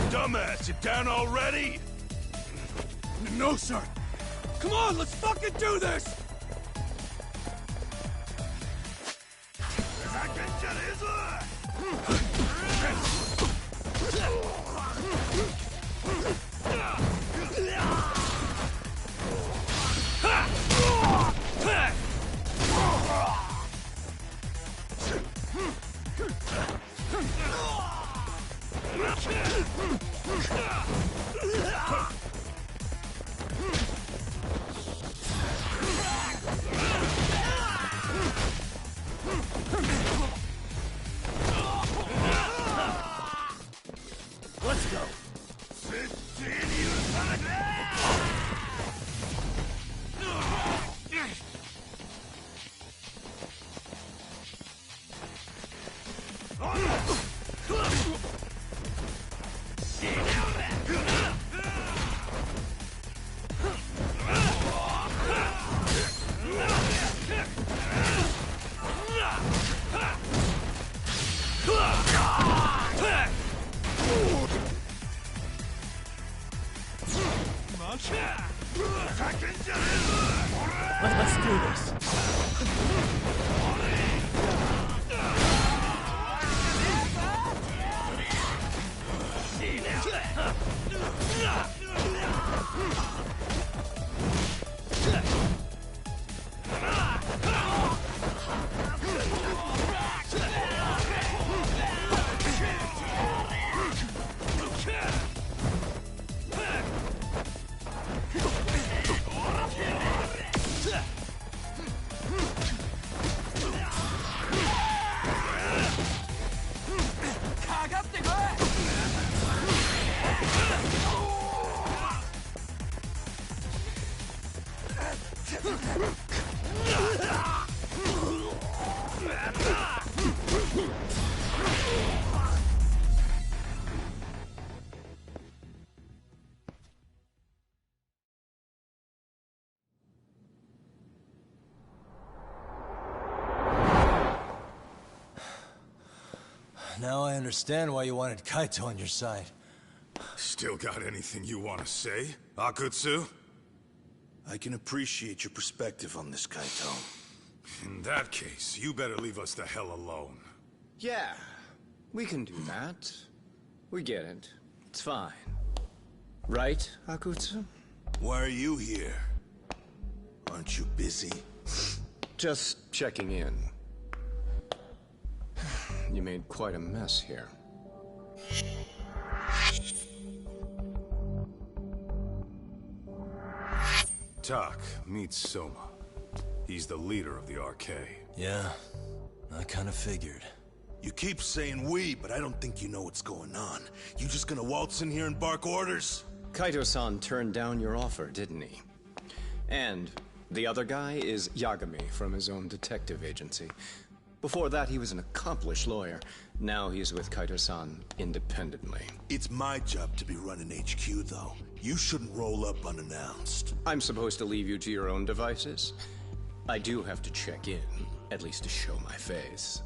Dumbass, you down already? No, sir. Come on, let's fucking do this! Let's go. Let's do this. Now I understand why you wanted Kaito on your side. Still got anything you want to say, Akutsu? I can appreciate your perspective on this, Kaito. In that case, you better leave us the hell alone. Yeah, we can do that. We get it. It's fine. Right, Akutsu? Why are you here? Aren't you busy? Just checking in. You made quite a mess here. Tak meets Soma. He's the leader of the RK. Yeah, I kind of figured. You keep saying we, but I don't think you know what's going on. You just gonna waltz in here and bark orders? Kaito-san turned down your offer, didn't he? And the other guy is Yagami from his own detective agency. Before that, he was an accomplished lawyer. Now he's with Kaito-san independently. It's my job to be running HQ, though. You shouldn't roll up unannounced. I'm supposed to leave you to your own devices? I do have to check in, at least to show my face.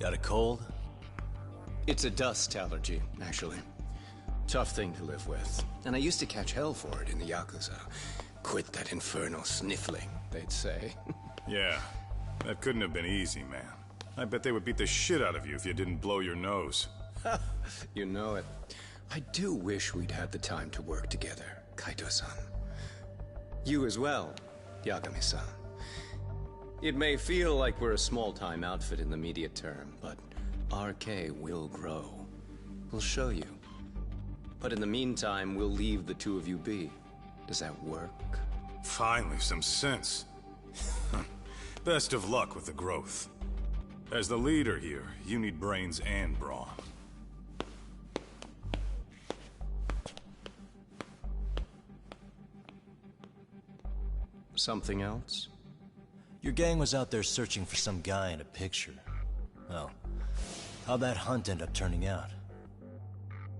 Got a cold? It's a dust allergy, actually. Tough thing to live with. And I used to catch hell for it in the Yakuza. Quit that infernal sniffling, they'd say. Yeah, that couldn't have been easy, man. I bet they would beat the shit out of you if you didn't blow your nose. You know it. I do wish we'd had the time to work together, Kaito-san. You as well, Yagami-san. It may feel like we're a small-time outfit in the immediate term, but RK will grow. We'll show you. But in the meantime, we'll leave the two of you be. Does that work? Finally, some sense. Best of luck with the growth. As the leader here, you need brains and brawn. Something else? Your gang was out there searching for some guy in a picture. Well, how'd that hunt end up turning out?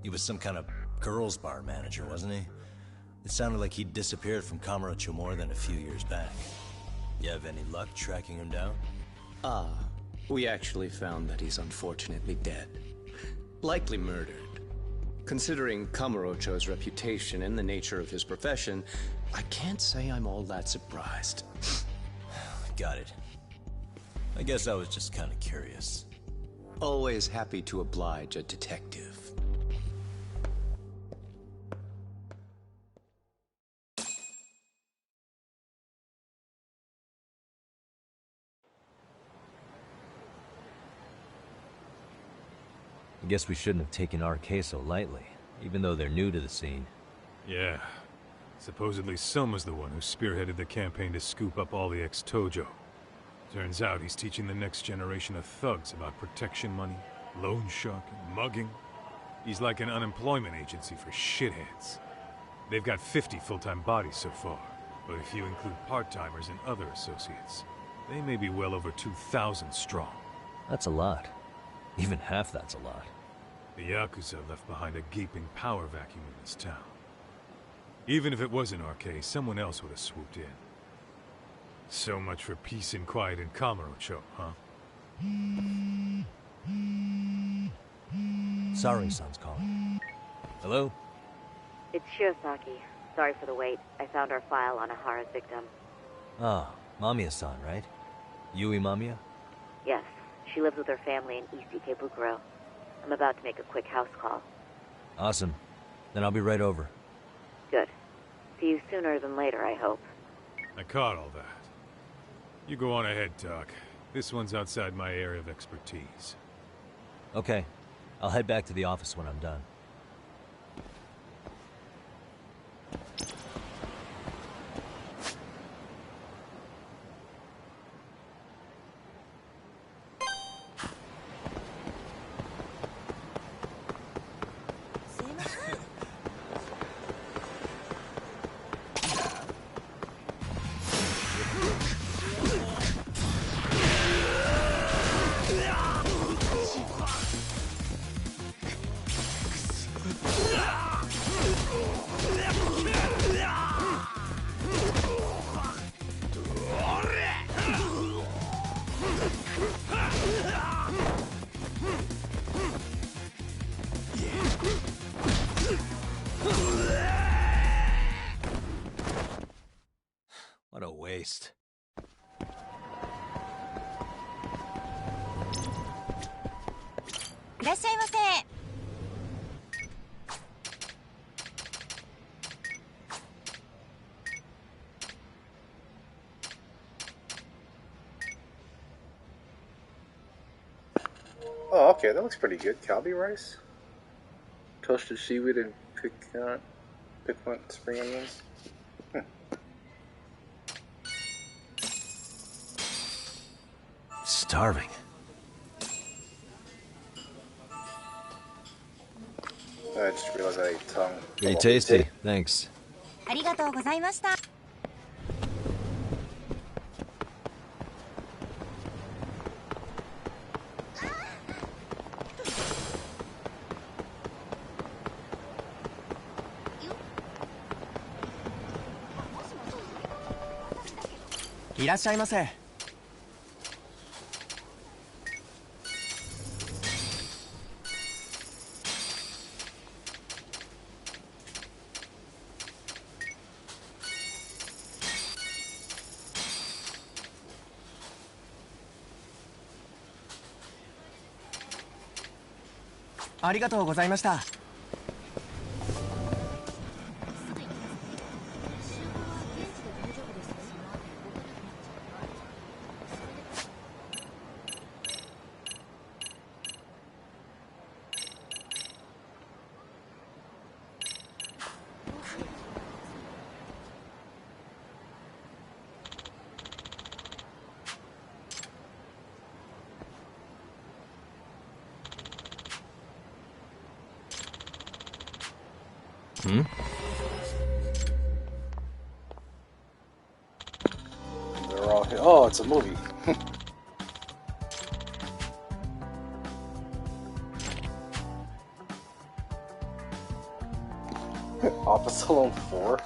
He was some kind of girls' bar manager, wasn't he? It sounded like he'd disappeared from Kamurocho more than a few years back. You have any luck tracking him down? We actually found that he's unfortunately dead. Likely murdered. Considering Kamurocho's reputation and the nature of his profession, I can't say I'm all that surprised. Got it. I guess I was just kind of curious. Always happy to oblige a detective. I guess we shouldn't have taken RK so lightly, even though they're new to the scene. Yeah. Supposedly Selma's the one who spearheaded the campaign to scoop up all the ex-Tojo. Turns out he's teaching the next generation of thugs about protection money, loan sharking, mugging. He's like an unemployment agency for shitheads. They've got 50 full-time bodies so far, but if you include part-timers and other associates, they may be well over 2,000 strong. That's a lot. Even half that's a lot. The Yakuza left behind a gaping power vacuum in this town. Even if it wasn't RK, someone else would have swooped in. So much for peace and quiet in Kamurocho, huh? Sorry-san's calling. Hello? It's Shiosaki. Sorry for the wait. I found our file on Ahara's victim. Ah, Mamiya-san, right? Yui Mamiya? Yes, she lives with her family in East Ikebukuro. I'm about to make a quick house call. Awesome. Then I'll be right over. Good. See you sooner than later, I hope. I caught all that. You go on ahead, Doc. This one's outside my area of expertise. Okay. I'll head back to the office when I'm done. What a waste. Oh, okay, that looks pretty good. Kalbi rice? Toasted seaweed and piquant spring onions? Starving. I just realized I ate tongue. Pretty tasty. Thanks. ありがとうございました。いらっしゃいませ。ありがとうございました。Hmm? They're all here. Oh, it's a movie. Office Alone 4?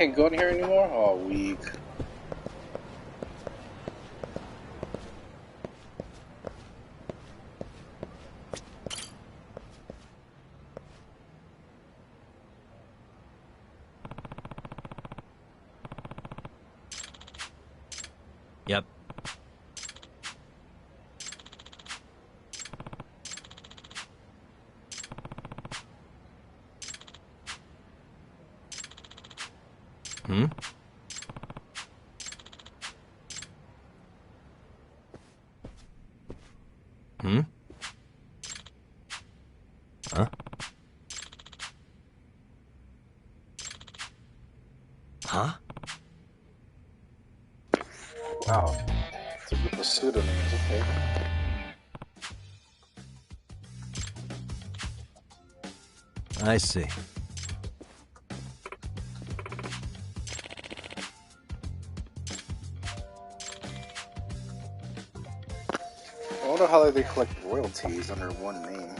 can't go in here anymore? Oh, weak. Yep. Hmm? Hmm? Huh? Huh? Wow. It's a group of pseudonyms, okay. I see. I wonder how they collect royalties under one name.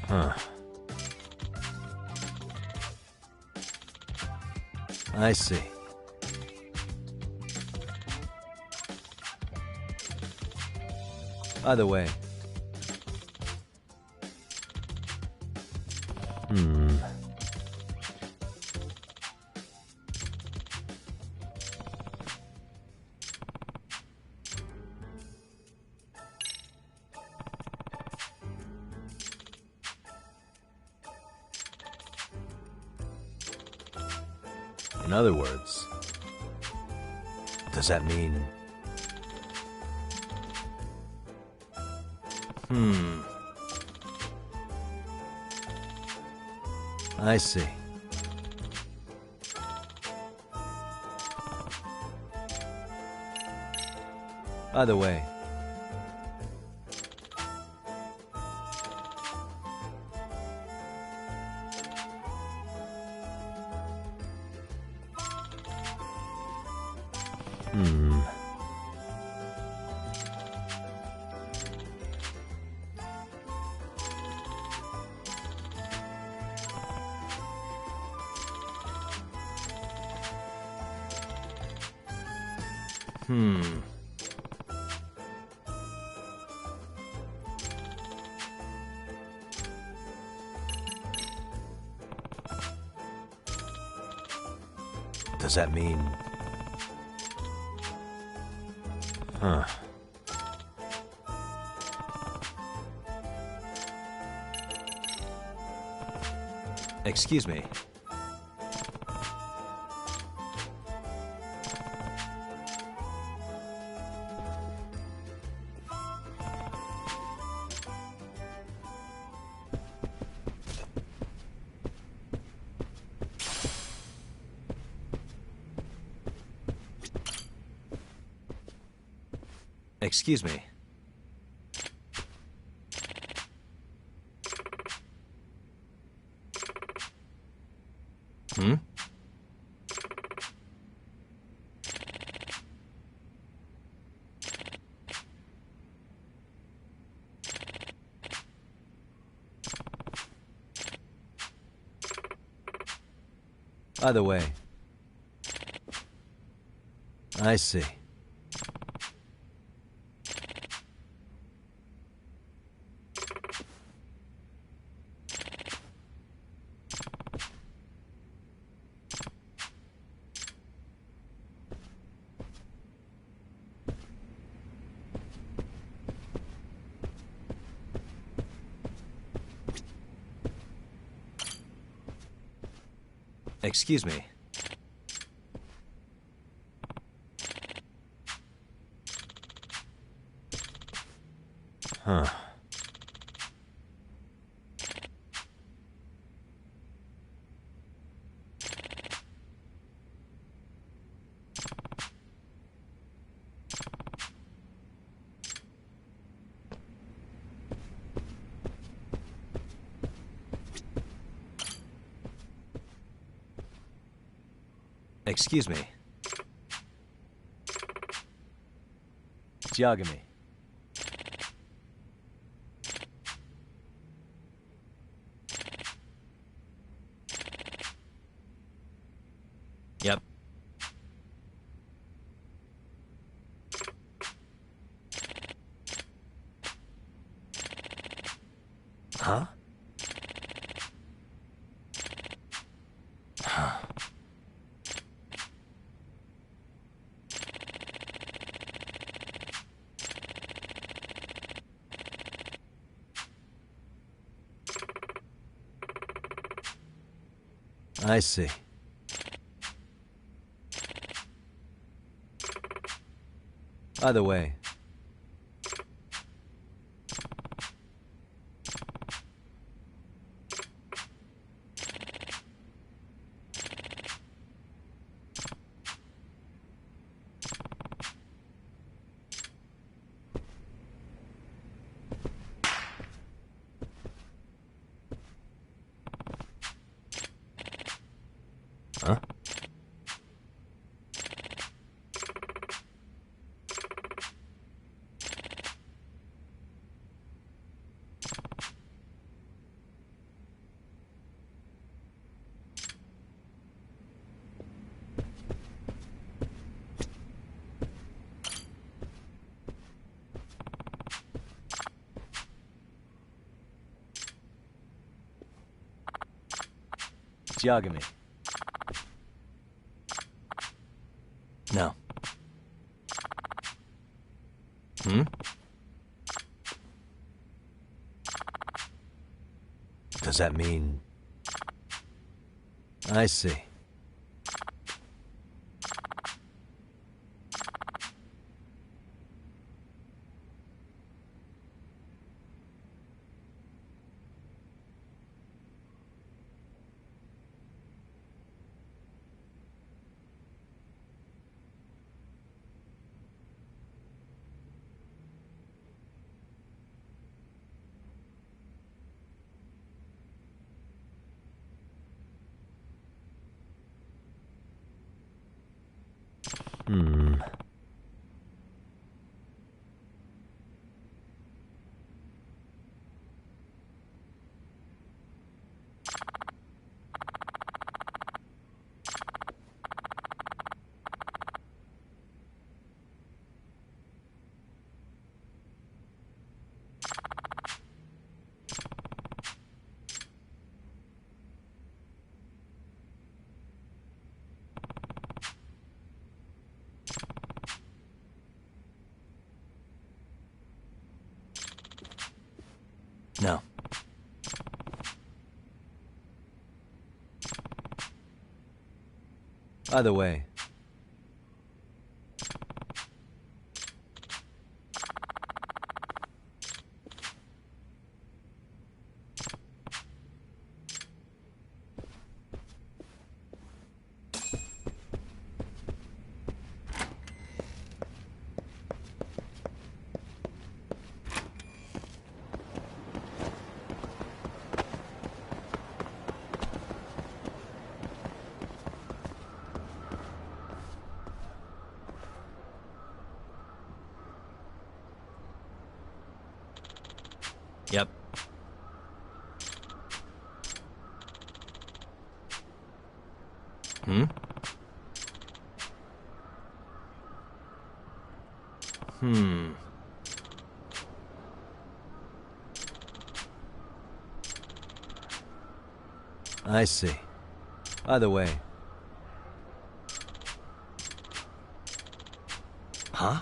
Huh. I see. By the way. In other words, does that mean... I see. By the way... Does that mean... Huh. Excuse me. Excuse me. Hmm? By the way, I see. Excuse me. Huh. Excuse me. It's Yagami. Yep. Huh? I see. Either way. Huh? It's Yagami. No. Hmm? Does that mean... I see. Hmm. No. Either way. Yep. Hmm? Hmm. I see. Either way. Huh?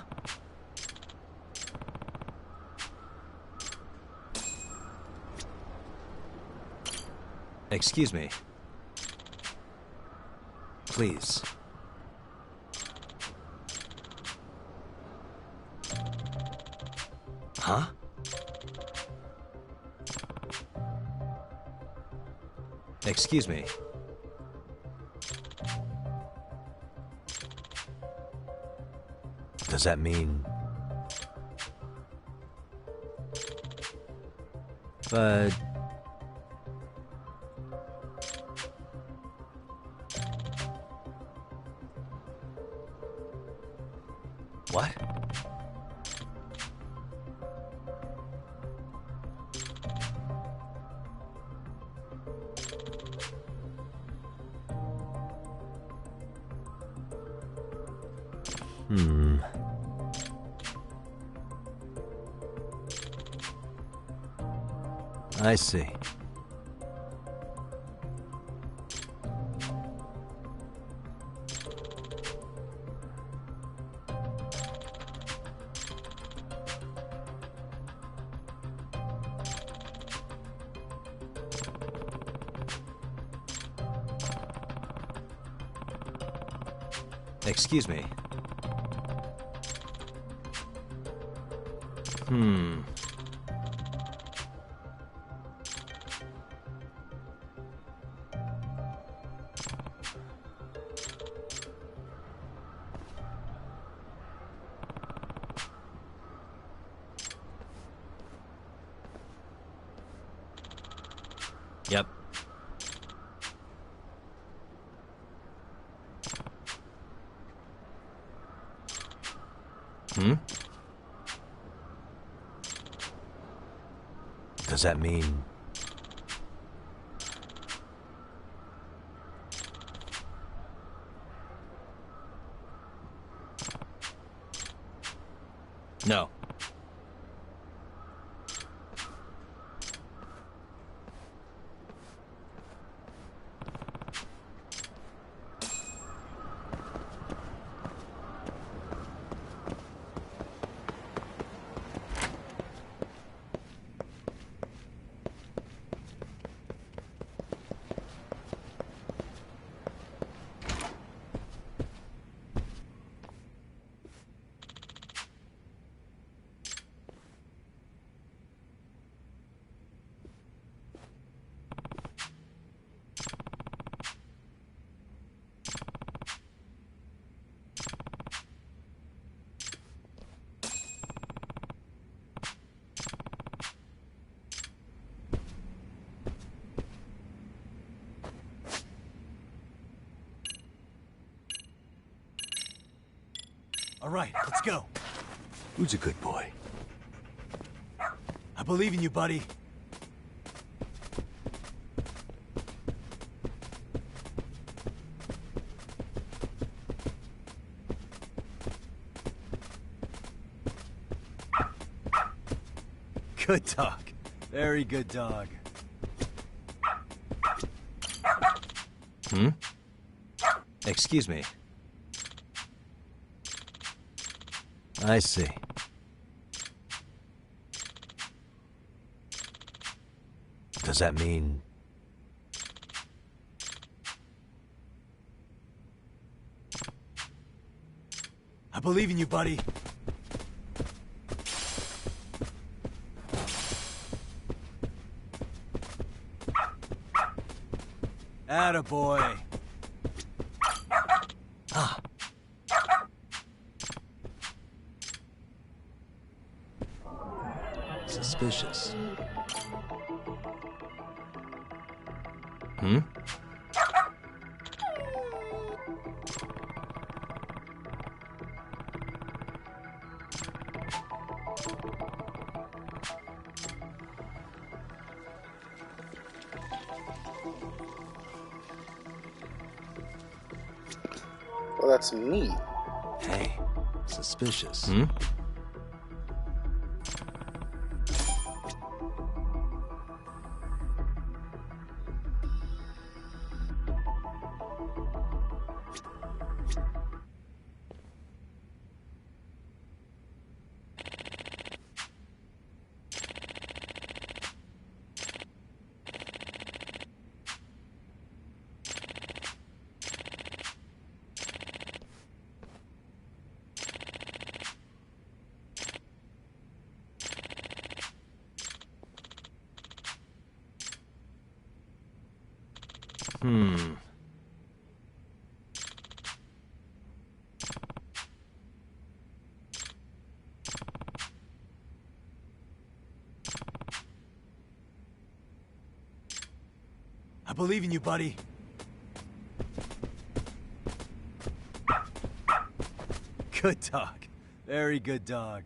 Excuse me. Please. Huh? Excuse me. Does that mean... But... I see. Excuse me. Yep. Does that mean... No. All right, let's go. Who's a good boy? I believe in you, buddy. Good dog. Very good dog. Excuse me. I see. Does that mean... I believe in you, buddy. Attaboy. Ah. Suspicious. Well, that's me. Hey, suspicious. I believe in you, buddy. Good dog. Very good dog.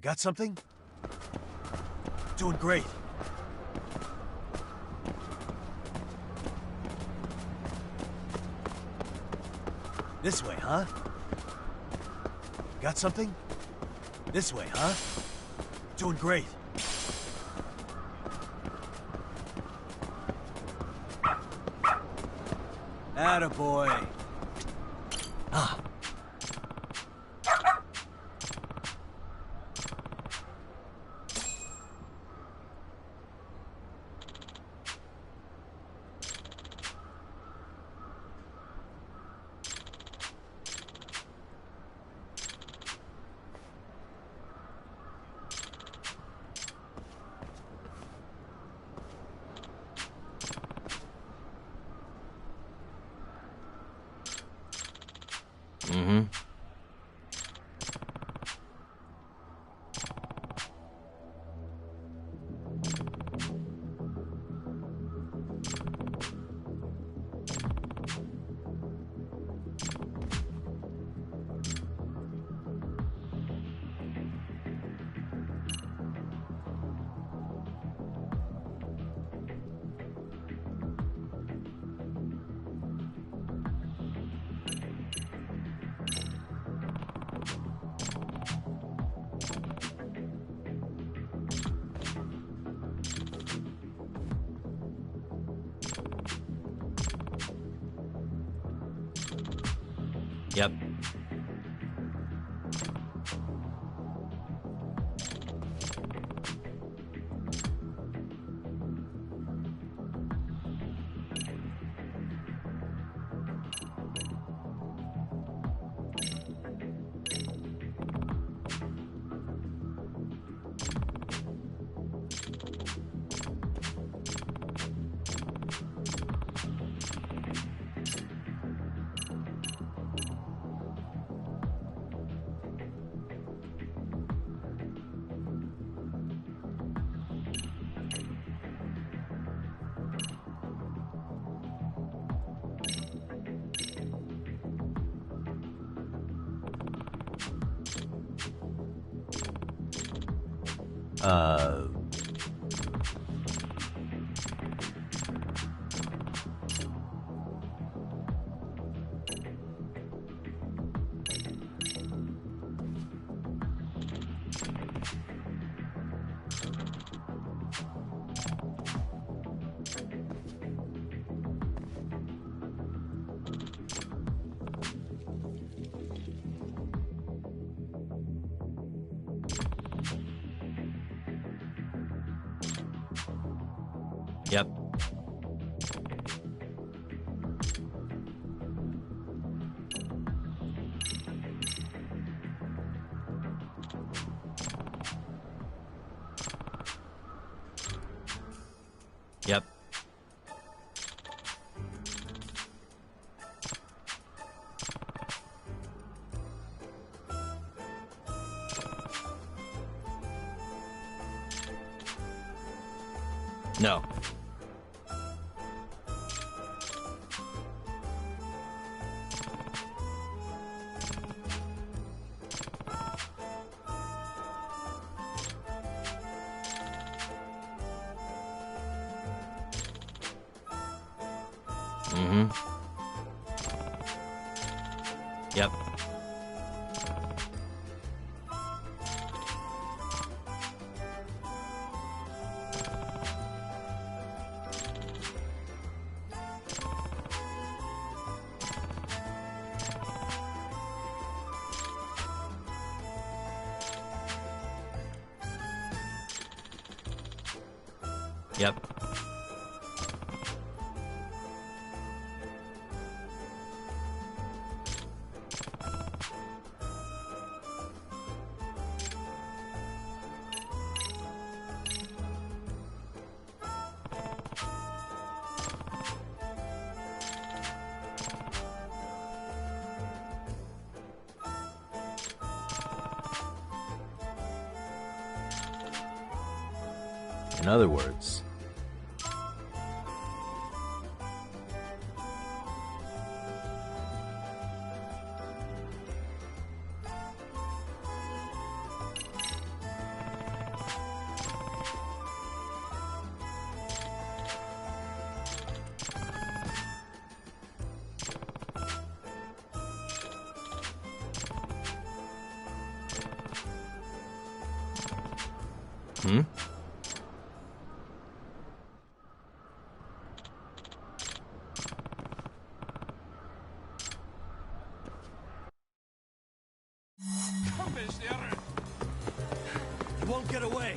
You got something? Doing great. This way, huh? Got something? This way, huh? Doing great. Attaboy. Ah. Mm-hmm. Yep. Yep. Yep. No. Mm-hmm. Yep. Yep. In other words, Hmm? You won't get away.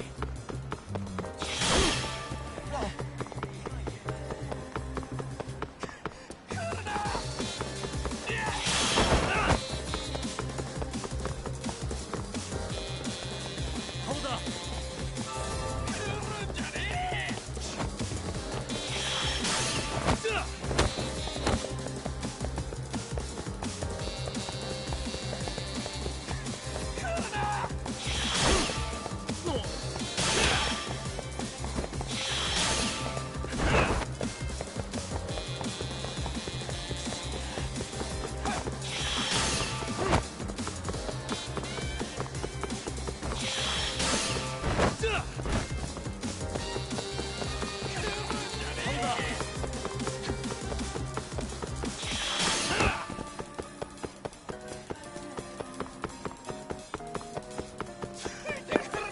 Hold up.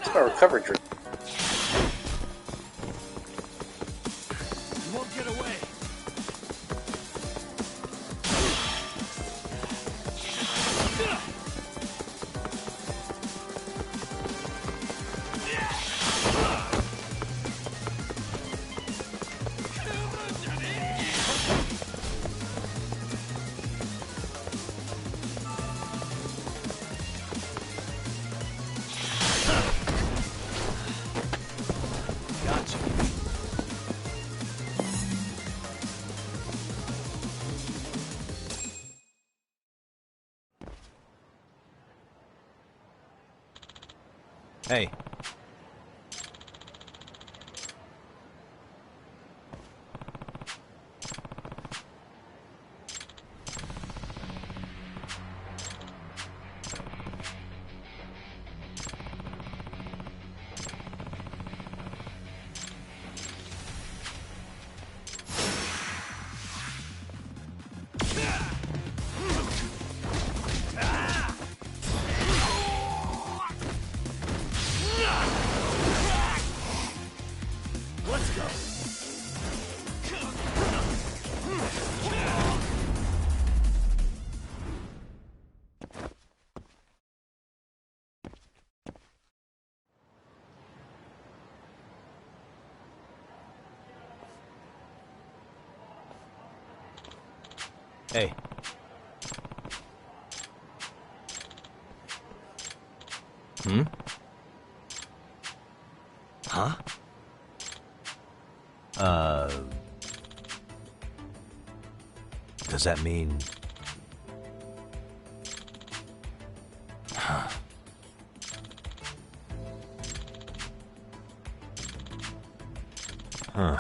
It's my recovery drink. You won't get away. Gotcha. Hey. Let's go. Hey. Hmm? Huh? Does that mean... Huh. Huh.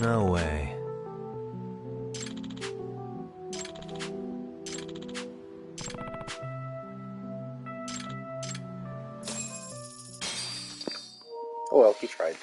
No way. Oh well, he tried.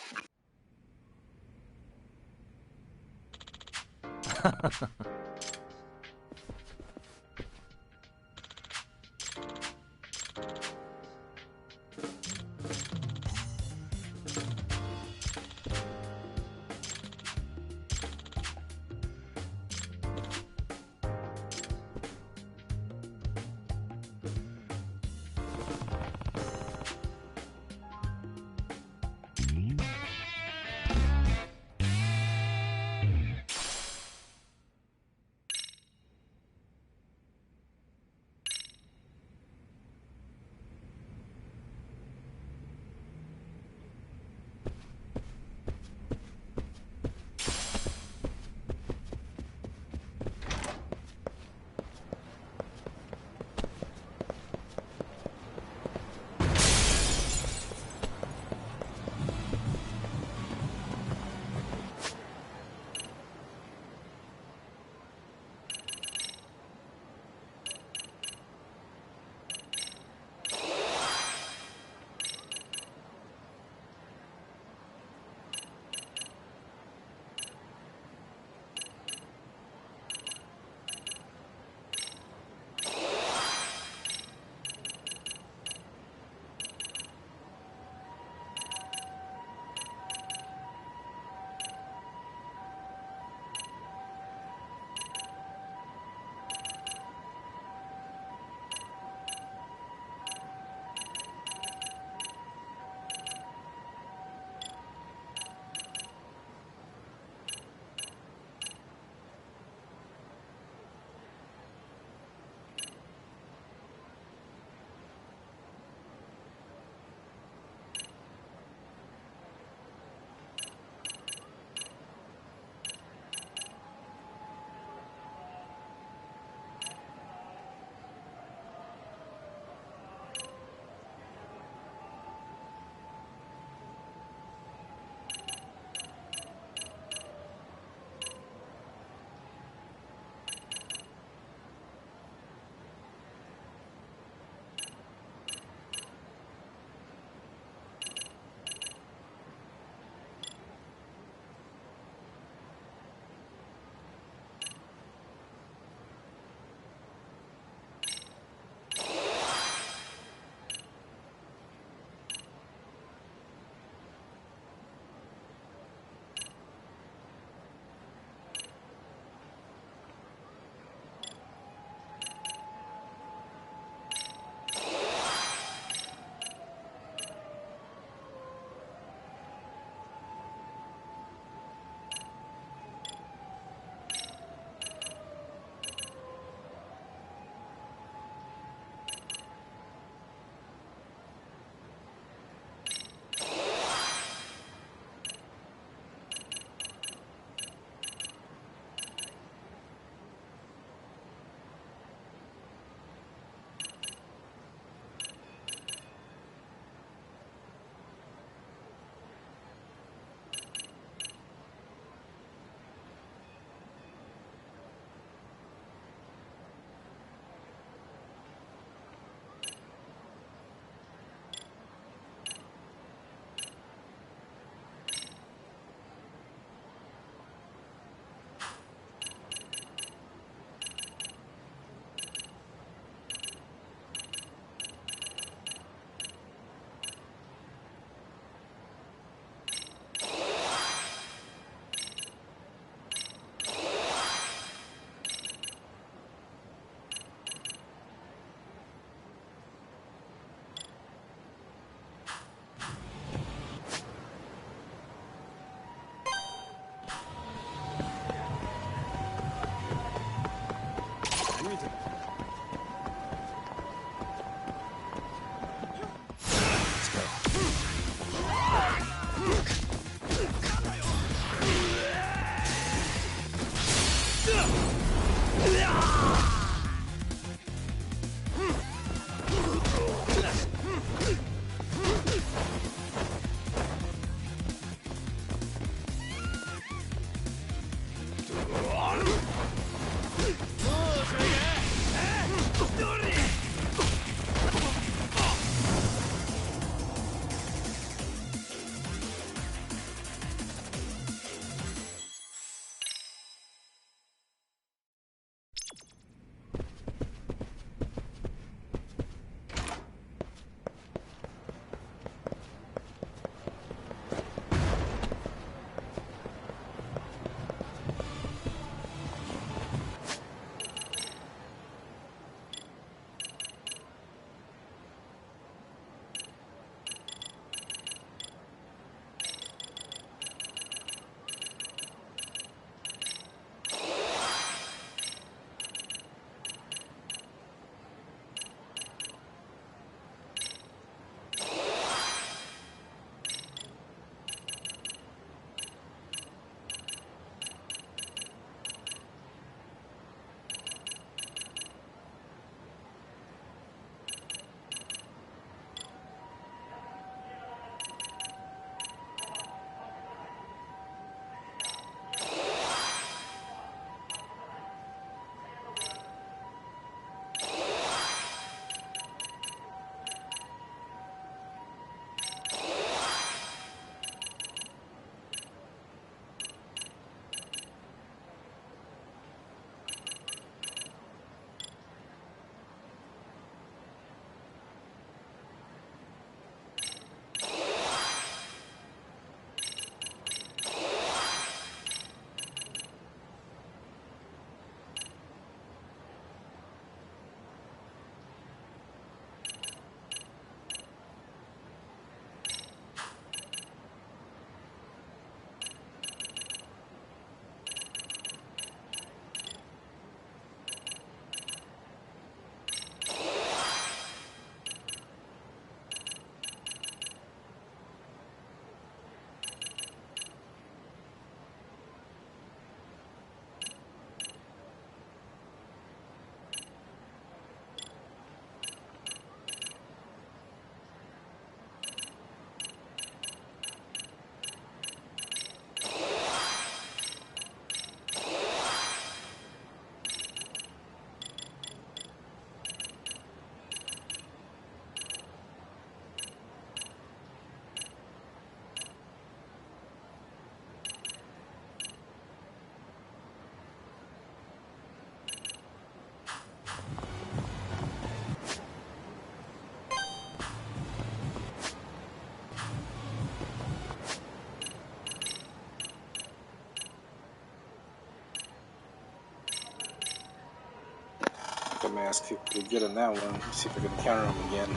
mask. You're good in that one. Let's see if I can counter him again.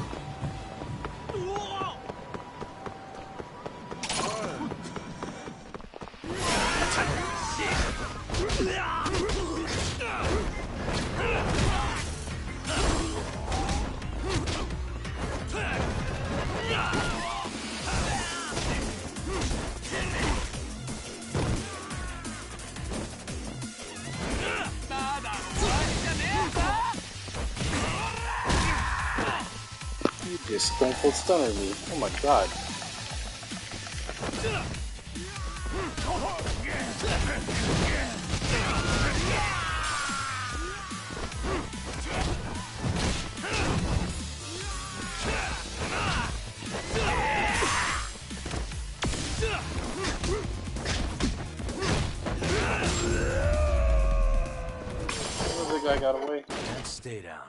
You just Stone Cold Stunner me. Oh my god. The guy got away. And stay down.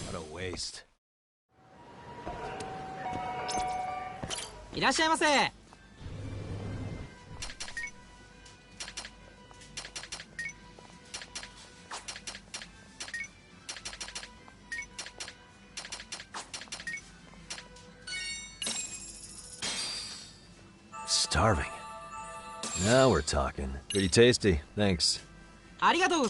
What a waste. いらっしゃいませ。Starving. Now we're talking. Pretty tasty. Thanks. ありがとう。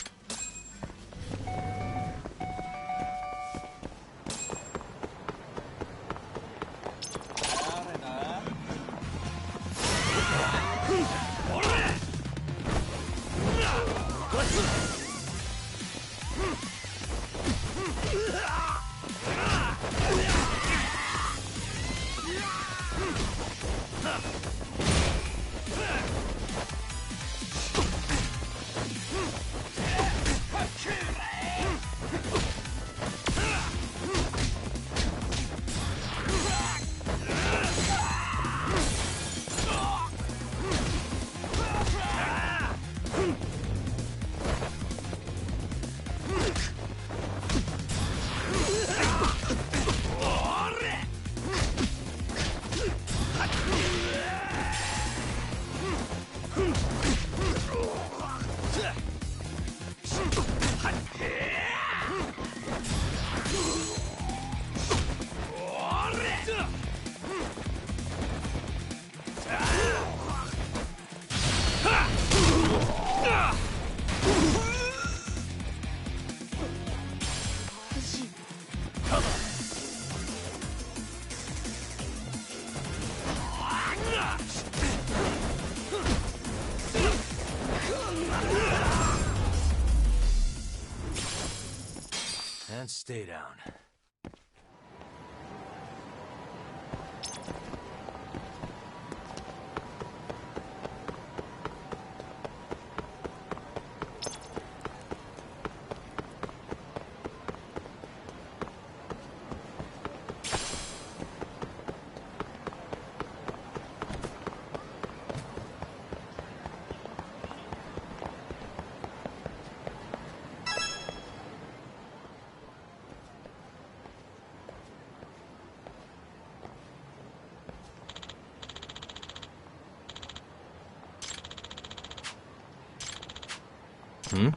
And stay down. Hmm?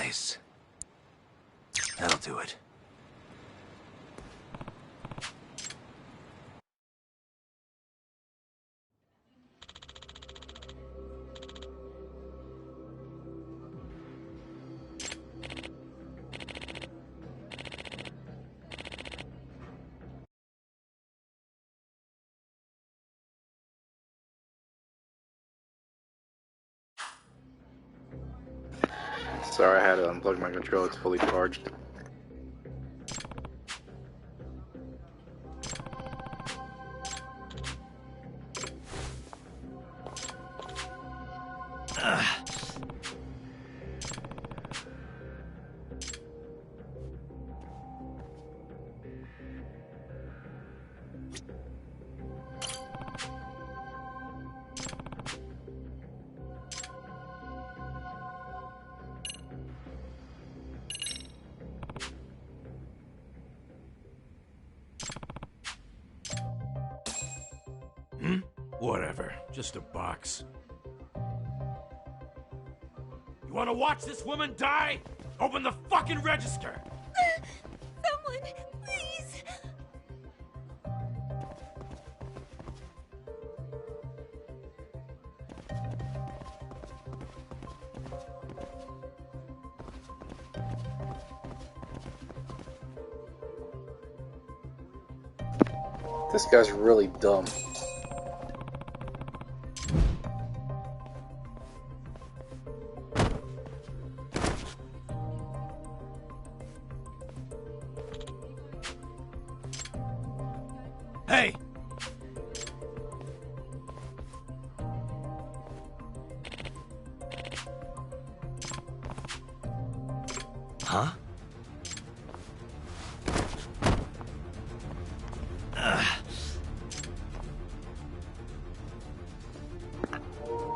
Nice. That'll do it. Sorry, I had to unplug my controller. It's fully charged. Whatever. Just a box. You wanna watch this woman die? Open the fucking register! Someone, please! This guy's really dumb. Hey! Huh?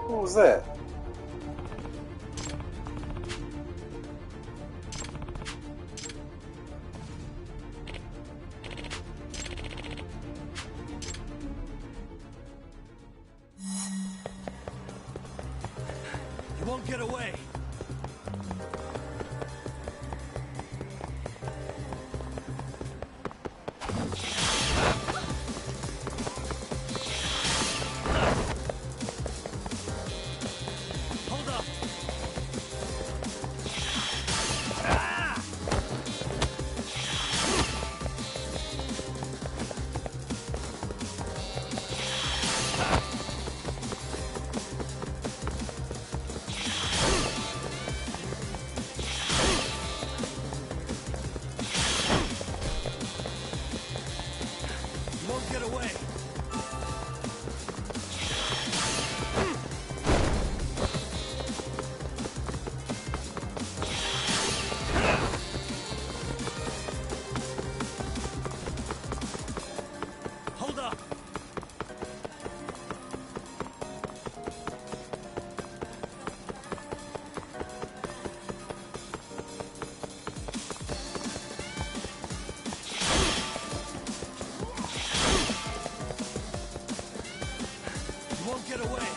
What was that? You won't get away. Hold up. You won't get away. Hold up. You won't get away.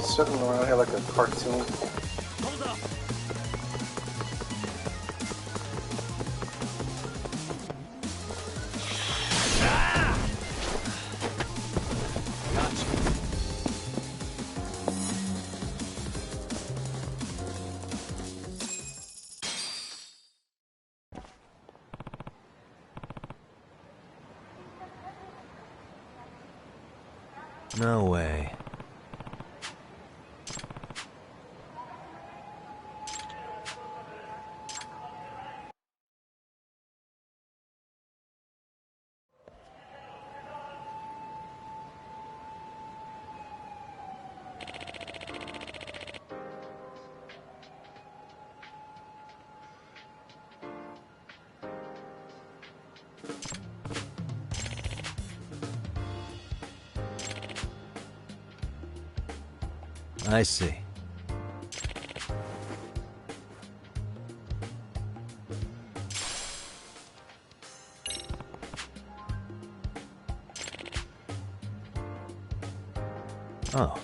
Circling around here like a cartoon. Hold up. Gotcha. No way. I see. Oh.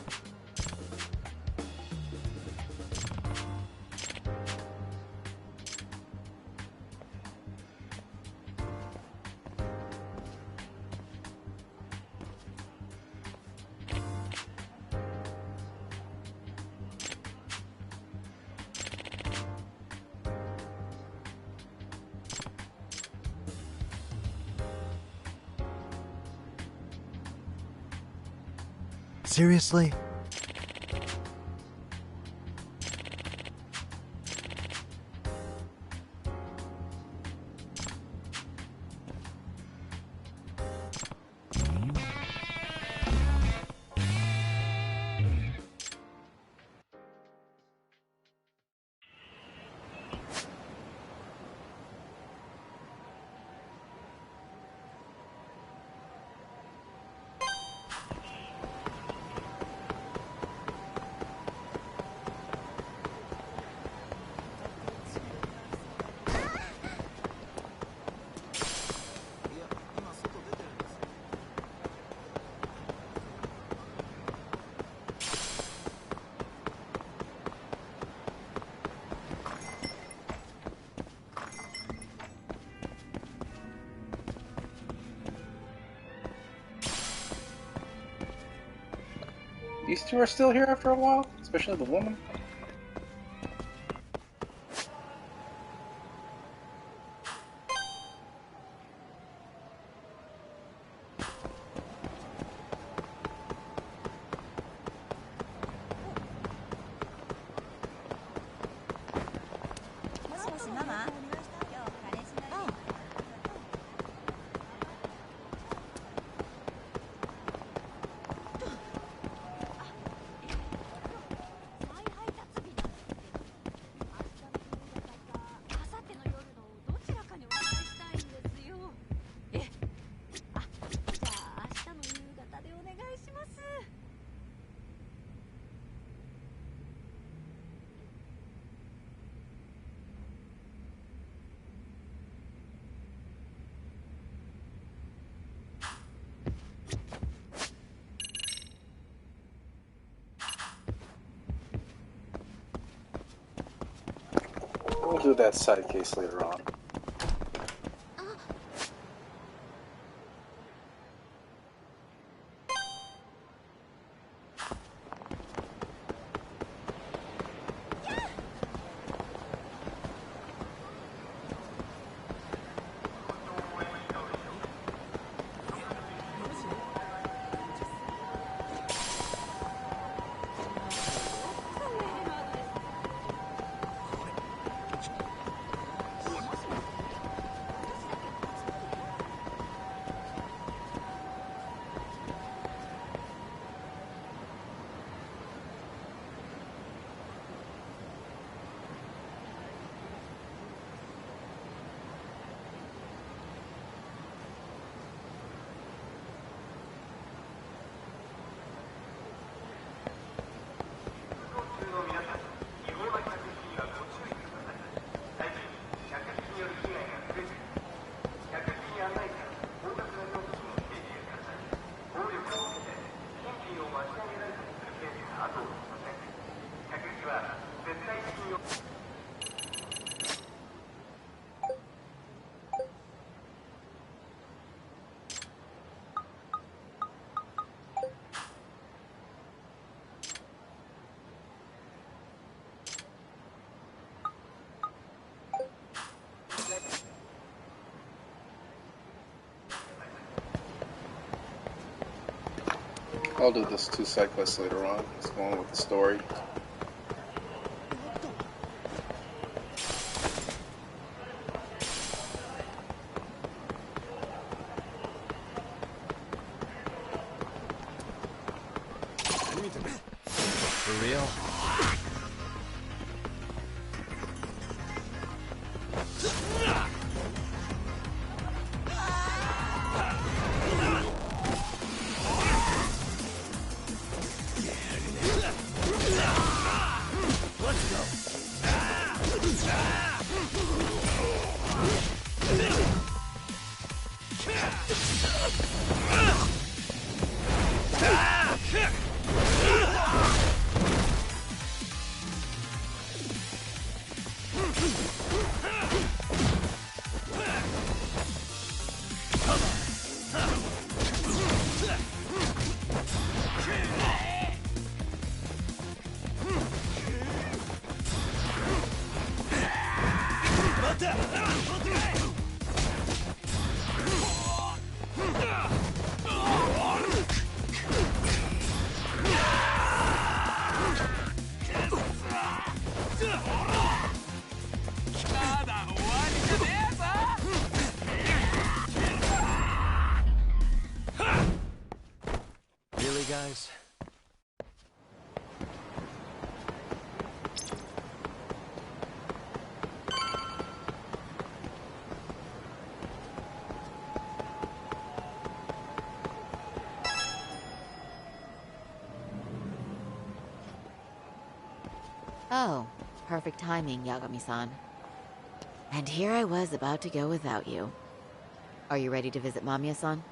Seriously? These two are still here after a while, especially the woman. We'll do that side case later on. I'll do this two side quests later on. Let's go on with the story. For real? guys. Oh, perfect timing, Yagami-san. And here I was about to go without you. Are you ready to visit Mamiya-san?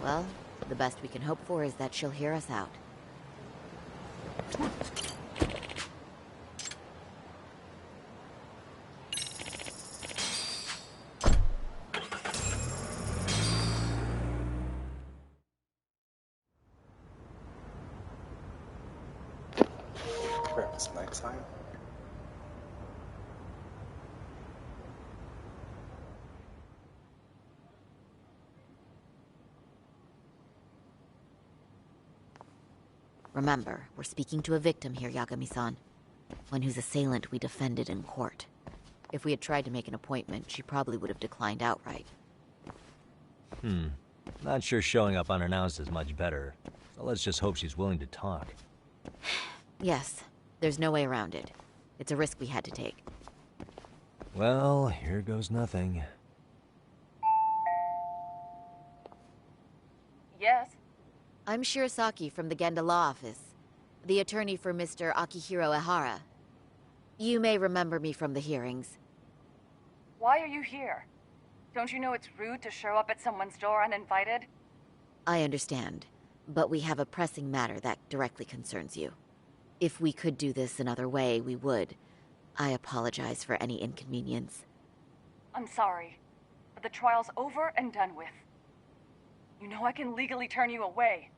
Well, the best we can hope for is that she'll hear us out. Crap, it's nighttime. Remember, we're speaking to a victim here, Yagami-san. One whose assailant we defended in court. If we had tried to make an appointment, she probably would have declined outright. Not sure showing up unannounced is much better. So let's just hope she's willing to talk. Yes, there's no way around it. It's a risk we had to take. Well, here goes nothing. Yes? I'm Shirasaki from the Genda Law Office, the attorney for Mr. Akihiro Ehara. You may remember me from the hearings. Why are you here? Don't you know it's rude to show up at someone's door uninvited? I understand, but we have a pressing matter that directly concerns you. If we could do this another way, we would. I apologize for any inconvenience. I'm sorry, but the trial's over and done with. You know I can legally turn you away.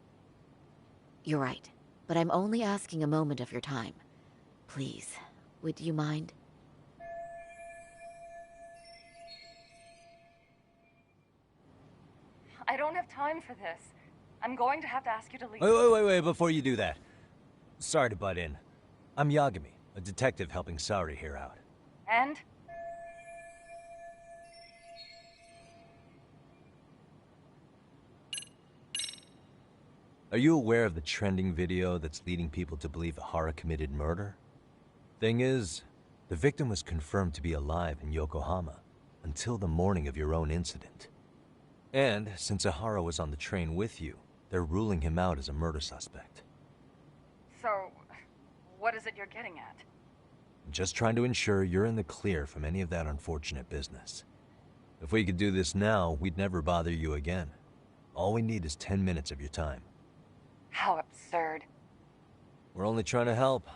You're right, but I'm only asking a moment of your time. Please, would you mind? I don't have time for this. I'm going to have to ask you to leave. Wait, before you do that. Sorry to butt in. I'm Yagami, a detective helping Saori here out. And? Are you aware of the trending video that's leading people to believe Ehara committed murder? Thing is, the victim was confirmed to be alive in Yokohama until the morning of your own incident. And since Ehara was on the train with you, they're ruling him out as a murder suspect. So, what is it you're getting at? Just trying to ensure you're in the clear from any of that unfortunate business. If we could do this now, we'd never bother you again. All we need is 10 minutes of your time. How absurd. We're only trying to help,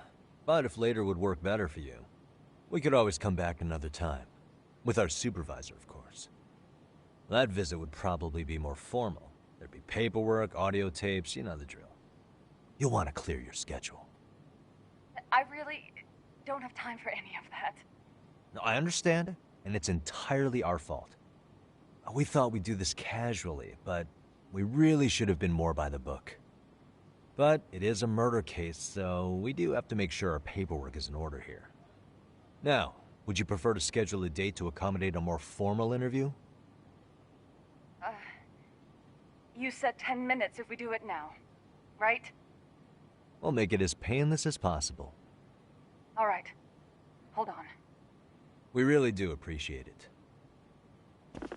but if later would work better for you, we could always come back another time. With our supervisor, of course. That visit would probably be more formal. There'd be paperwork, audio tapes, you know the drill. You'll want to clear your schedule. I really don't have time for any of that. No, I understand, and it's entirely our fault. We thought we'd do this casually, but we really should have been more by the book. But it is a murder case, so we do have to make sure our paperwork is in order here. Now, would you prefer to schedule a date to accommodate a more formal interview? You said 10 minutes if we do it now, right? We'll make it as painless as possible. All right. Hold on. We really do appreciate it.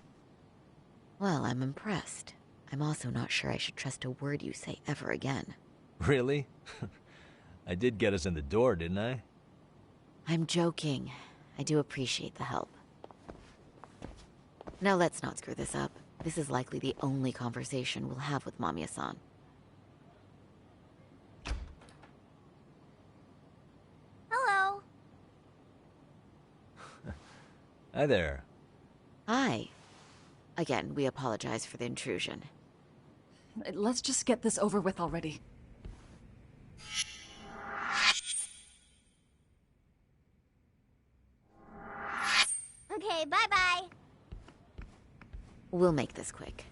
Well, I'm impressed. I'm also not sure I should trust a word you say ever again. Really? I did get us in the door, didn't I? I'm joking. I do appreciate the help. Now let's not screw this up. This is likely the only conversation we'll have with Mamiya-san. Hello. Hi there. Hi. Again, we apologize for the intrusion. Let's just get this over with already. Okay, bye-bye. We'll make this quick.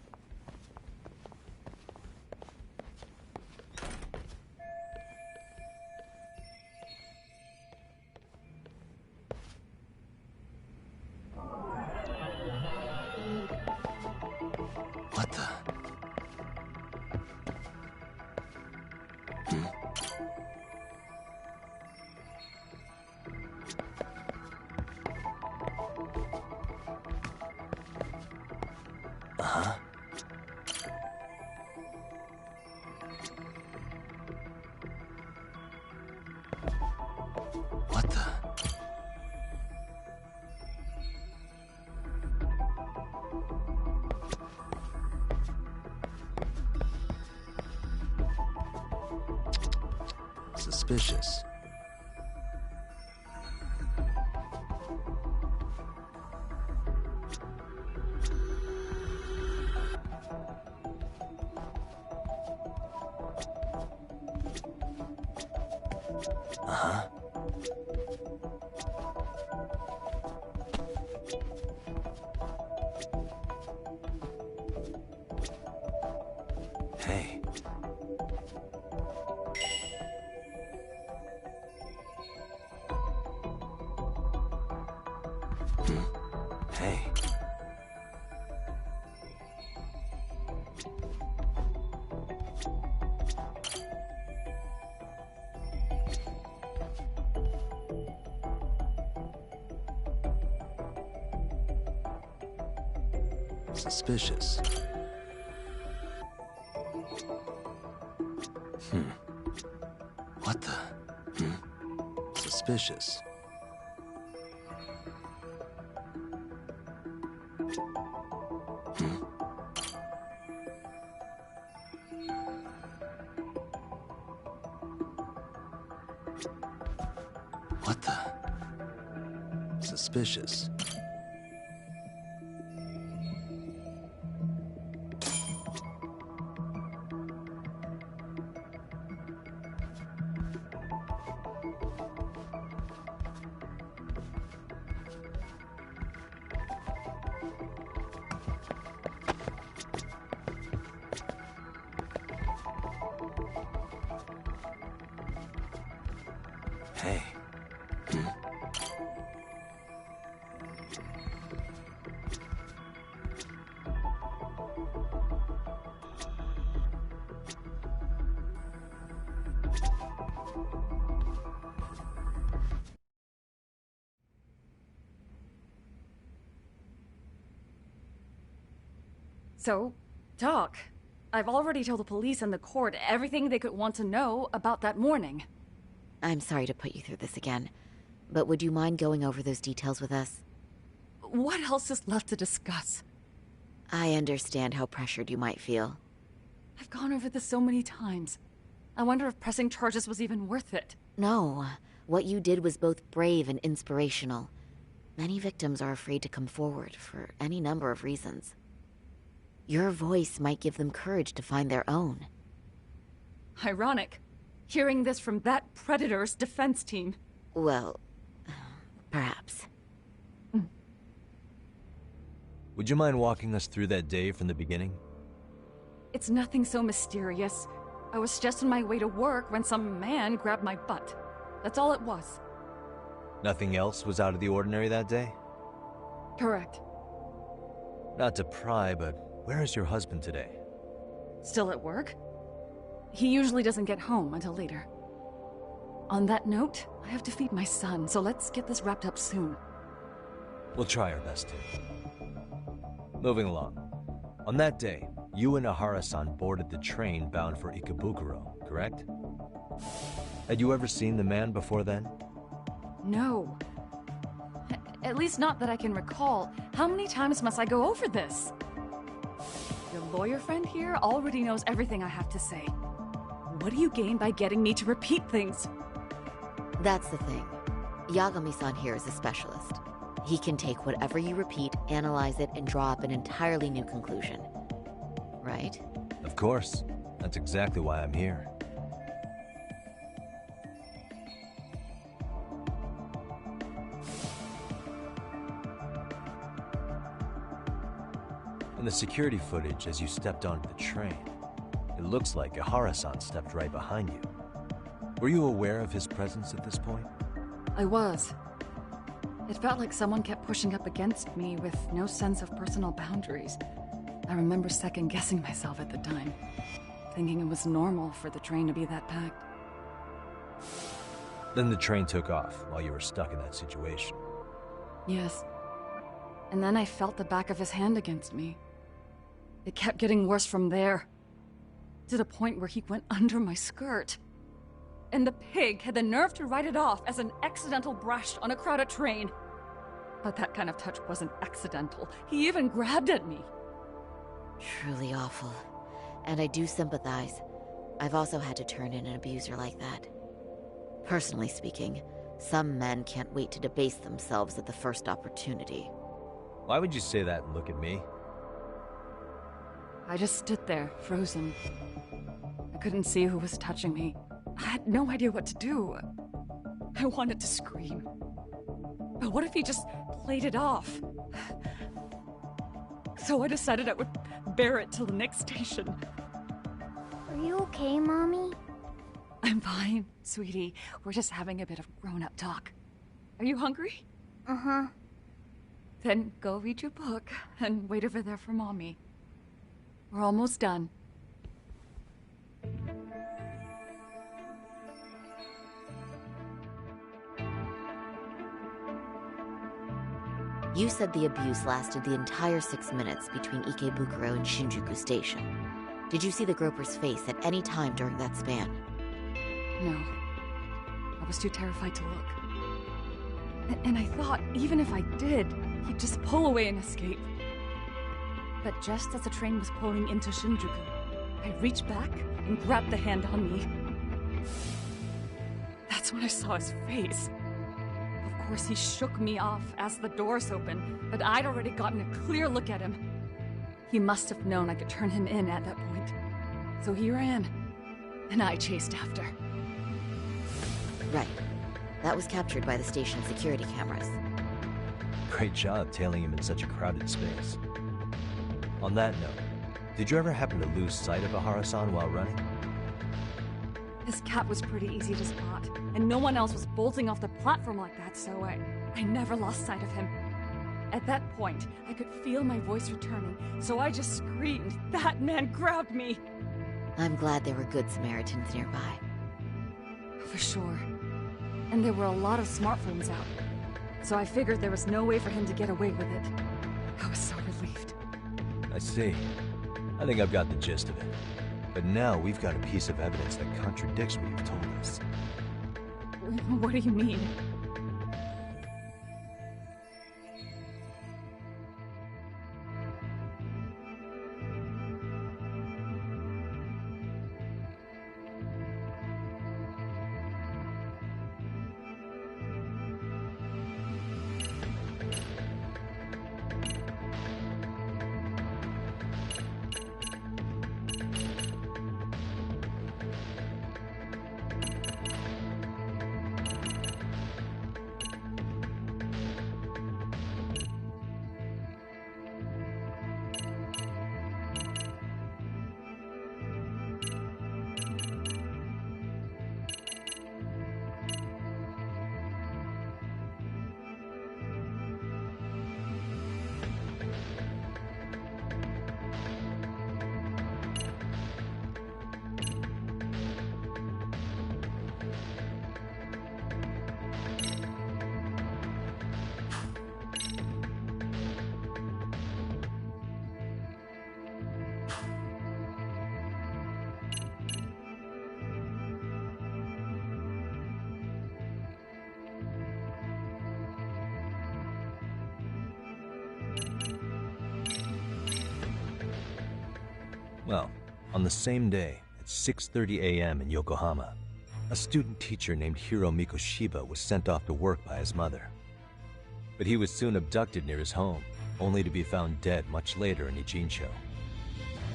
What the? Uh-huh. What the? Suspicious. Uh-huh. Hey. Hey. Suspicious. What the? Suspicious. What the? Suspicious. Hey. So, Doc, I've already told the police and the court everything they could want to know about that morning. I'm sorry to put you through this again, but would you mind going over those details with us? What else is left to discuss? I understand how pressured you might feel. I've gone over this so many times. I wonder if pressing charges was even worth it. No, what you did was both brave and inspirational. Many victims are afraid to come forward for any number of reasons. Your voice might give them courage to find their own. Ironic. Hearing this from that predator's defense team. Well, perhaps. Would you mind walking us through that day from the beginning? It's nothing so mysterious. I was just on my way to work when some man grabbed my butt. That's all it was. Nothing else was out of the ordinary that day? Correct. Not to pry, but where is your husband today? Still at work? He usually doesn't get home until later. On that note, I have to feed my son, so let's get this wrapped up soon. We'll try our best to. Moving along. On that day, you and Ahara-san boarded the train bound for Ikebukuro, correct? Had you ever seen the man before then? No. At least not that I can recall. How many times must I go over this? Your lawyer friend here already knows everything I have to say. What do you gain by getting me to repeat things? That's the thing. Yagami-san here is a specialist. He can take whatever you repeat, analyze it, and draw up an entirely new conclusion. Right? Of course. That's exactly why I'm here. In the security footage as you stepped onto the train, it looks like Ahara-san stepped right behind you. Were you aware of his presence at this point? I was. It felt like someone kept pushing up against me with no sense of personal boundaries. I remember second-guessing myself at the time, thinking it was normal for the train to be that packed. Then the train took off while you were stuck in that situation. Yes. And then I felt the back of his hand against me. It kept getting worse from there, to the point where he went under my skirt. And the pig had the nerve to write it off as an accidental brush on a crowded train. But that kind of touch wasn't accidental. He even grabbed at me. Truly awful. And I do sympathize. I've also had to turn in an abuser like that. Personally speaking, some men can't wait to debase themselves at the first opportunity. Why would you say that and look at me? I just stood there, frozen. I couldn't see who was touching me. I had no idea what to do. I wanted to scream. But what if he just played it off? So I decided I would bear it till the next station. Are you okay, Mommy? I'm fine, sweetie. We're just having a bit of grown-up talk. Are you hungry? Uh-huh. Then go read your book and wait over there for Mommy. We're almost done. You said the abuse lasted the entire 6 minutes between Ikebukuro and Shinjuku Station. Did you see the groper's face at any time during that span? No. I was too terrified to look. And I thought, even if I did, he'd just pull away and escape. But just as the train was pulling into Shinjuku, I reached back and grabbed the hand on me. That's when I saw his face. Of course, he shook me off as the doors opened, but I'd already gotten a clear look at him. He must have known I could turn him in at that point. So he ran, and I chased after. Right. That was captured by the station's security cameras. Great job tailing him in such a crowded space. On that note, did you ever happen to lose sight of Ahara-san while running? His cat was pretty easy to spot, and no one else was bolting off the platform like that, so I never lost sight of him. At that point, I could feel my voice returning, so I just screamed, "That man grabbed me!" I'm glad there were good Samaritans nearby. For sure. And there were a lot of smartphones out, so I figured there was no way for him to get away with it. I was so relieved. I see. I think I've got the gist of it. But now we've got a piece of evidence that contradicts what you've told us. What do you mean? Well, on the same day, at 6:30 a.m. in Yokohama, a student teacher named Mikoshiba was sent off to work by his mother. But he was soon abducted near his home, only to be found dead much later in Ijincho.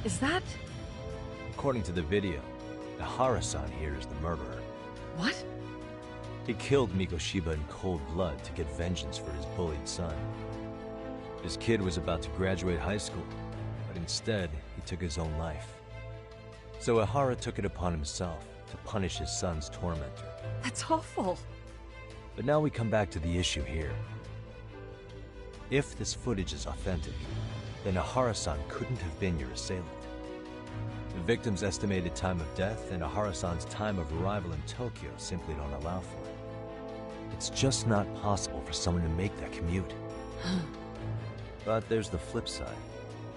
Is that... According to the video, the Hara-san here is the murderer. What? He killed Mikoshiba in cold blood to get vengeance for his bullied son. His kid was about to graduate high school, but instead, he took his own life. So Ihara took it upon himself to punish his son's tormentor. That's awful. But now we come back to the issue here. If this footage is authentic, then Ihara-san couldn't have been your assailant. The victim's estimated time of death and Ihara-san's time of arrival in Tokyo simply don't allow for it. It's just not possible for someone to make that commute. But there's the flip side.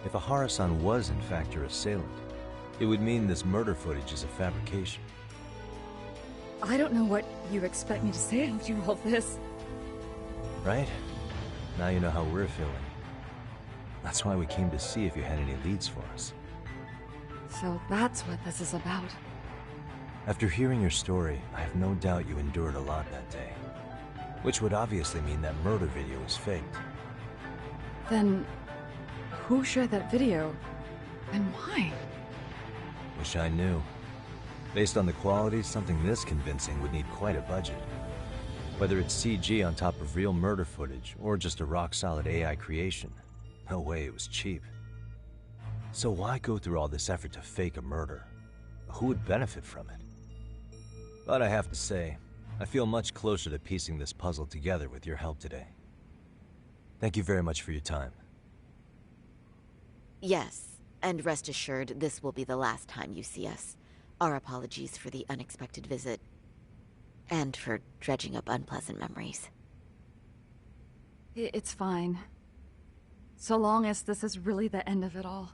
If Ihara-san was in fact your assailant, it would mean this murder footage is a fabrication. I don't know what you expect me to say after all this. Right? Now you know how we're feeling. That's why we came to see if you had any leads for us. So that's what this is about. After hearing your story, I have no doubt you endured a lot that day. Which would obviously mean that murder video was faked. Then, who shared that video? And why? Wish I knew. Based on the quality, something this convincing would need quite a budget. Whether it's CG on top of real murder footage, or just a rock-solid AI creation, no way it was cheap. So why go through all this effort to fake a murder? Who would benefit from it? But I have to say, I feel much closer to piecing this puzzle together with your help today. Thank you very much for your time. Yes, and rest assured, this will be the last time you see us. Our apologies for the unexpected visit. And for dredging up unpleasant memories. It's fine. So long as this is really the end of it all.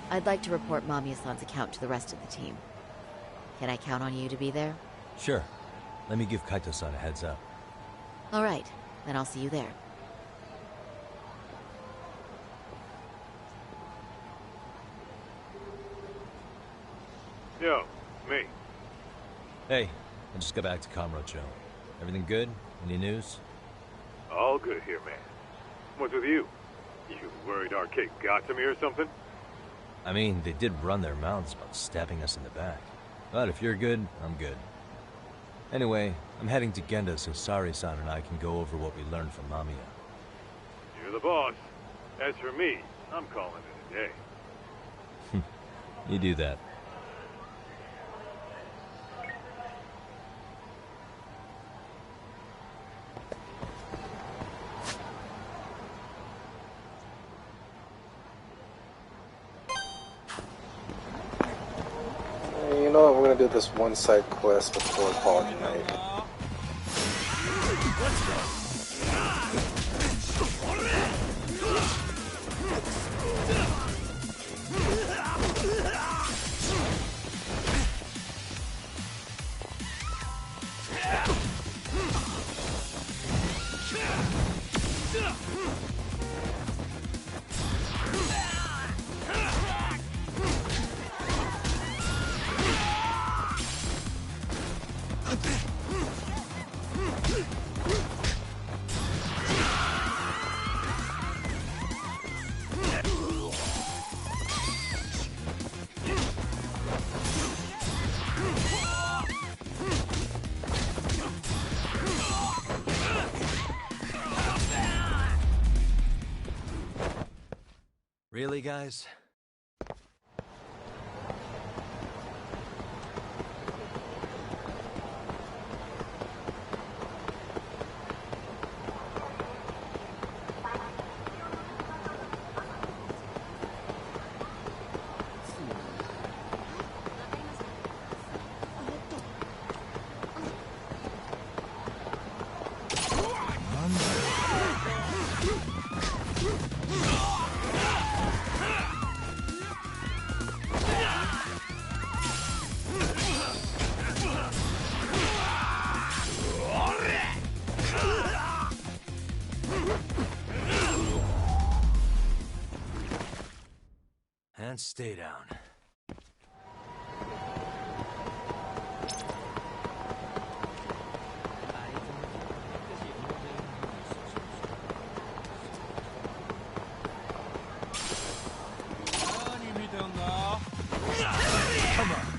I'd like to report Mamiya-san's account to the rest of the team. Can I count on you to be there? Sure. Let me give Kaito-san a heads up. All right, then I'll see you there. Yo, me. Hey, I just got back to Kamurocho. Everything good? Any news? All good here, man. What's with you? You worried Arcade got to me or something? I mean, they did run their mouths about stabbing us in the back. But if you're good, I'm good. Anyway, I'm heading to Genda so Sari-san and I can go over what we learned from Mamiya. You're the boss. As for me, I'm calling it a day. You do that. You know what, we're gonna do this one side quest before we call it night. Really, guys? And stay down. Come on.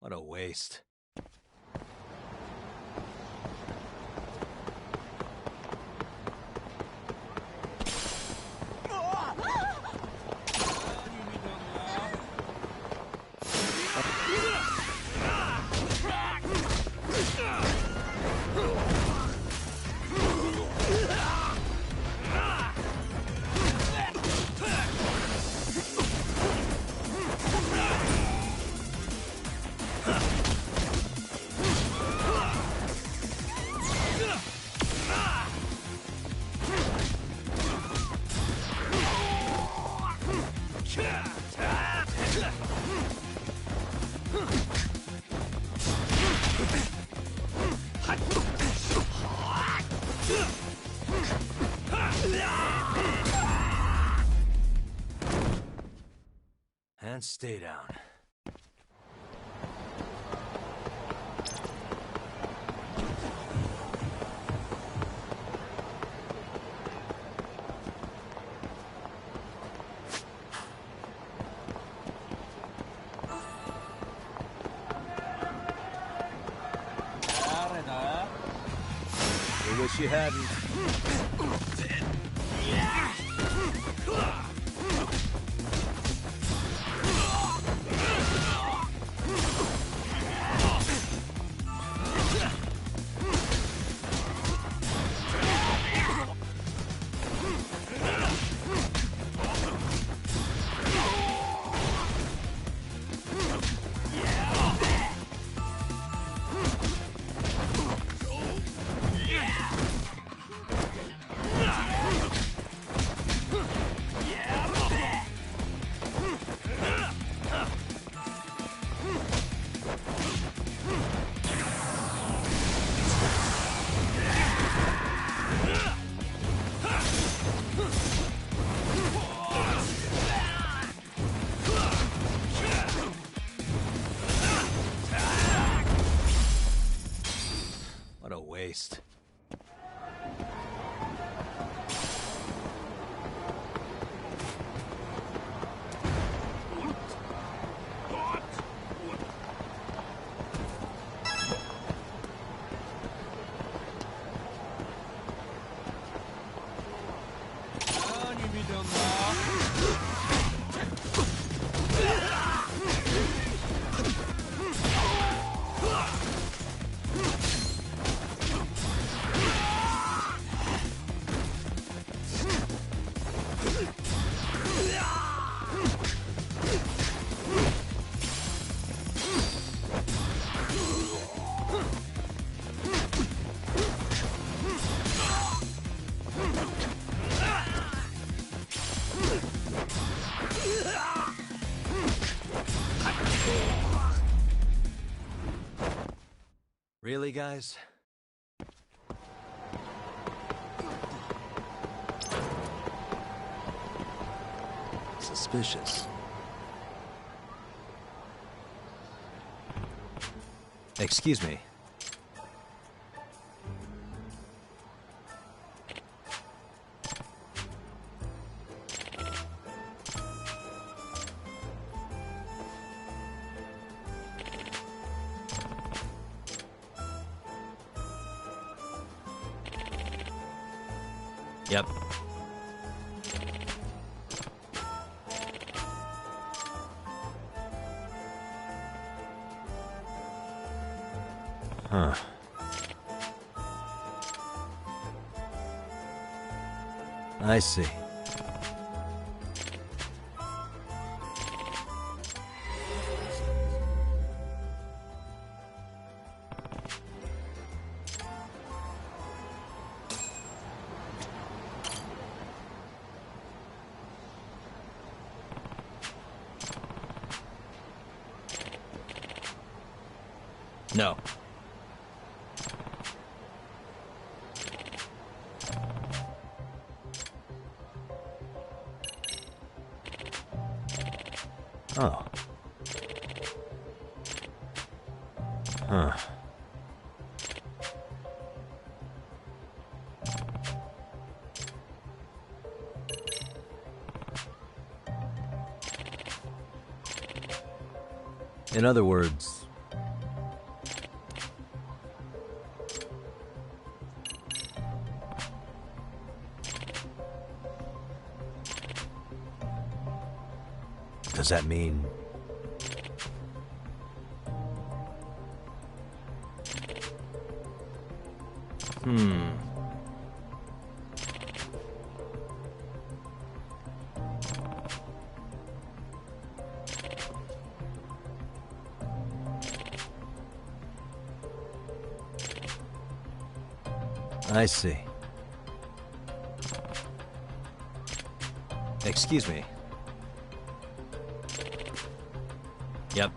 What a waste. And stay down. I wish you hadn't. What a waste. Really, guys? Suspicious. Excuse me. Yep. Huh. I see. No. Oh. Huh. In other words, does that mean... I see. Excuse me. Yep.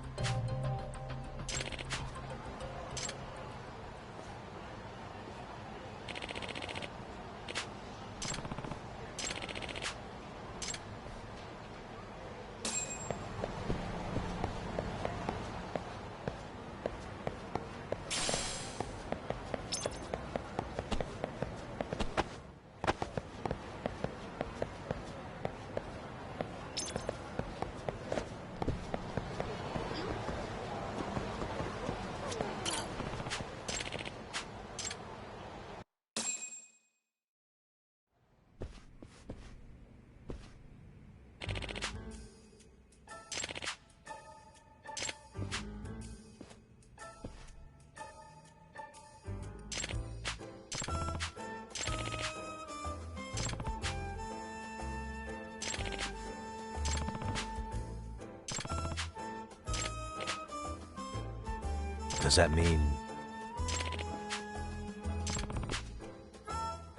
Does that mean...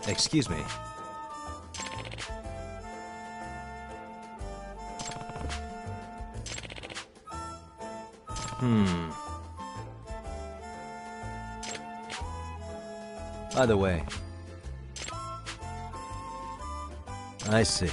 Excuse me. Either way. I see.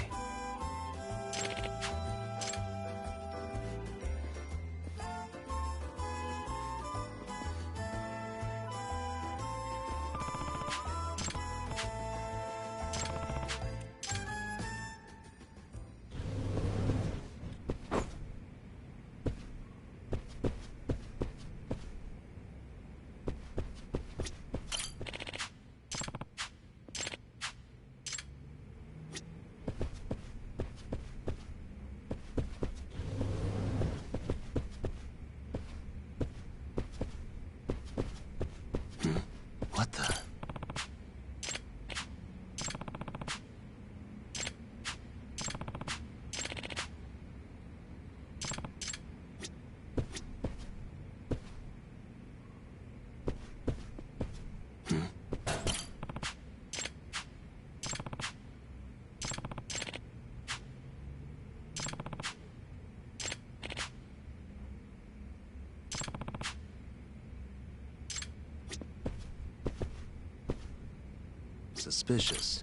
What the... Suspicious.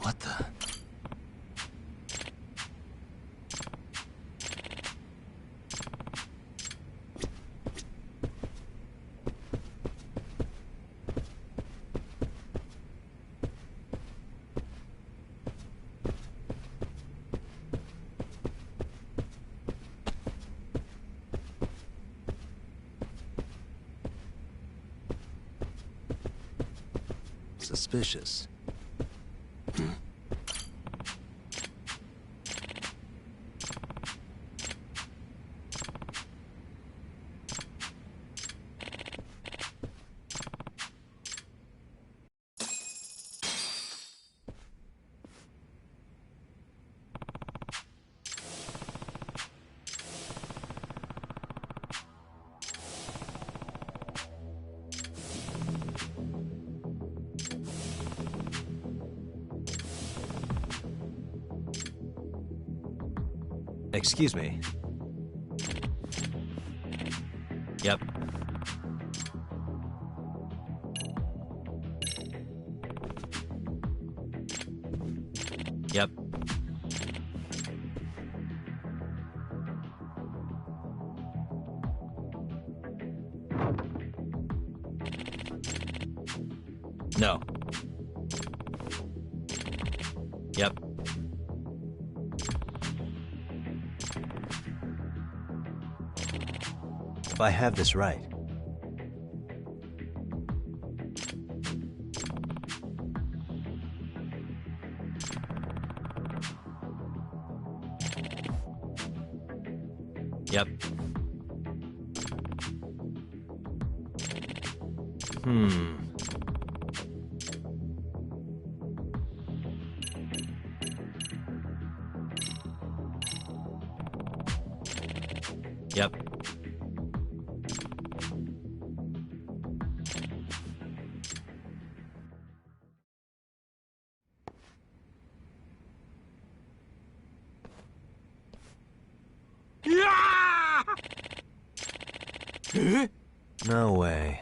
What the? Suspicious. Excuse me. Yep. Yep. No. Yep. If I have this right. Yep. Yep. No way.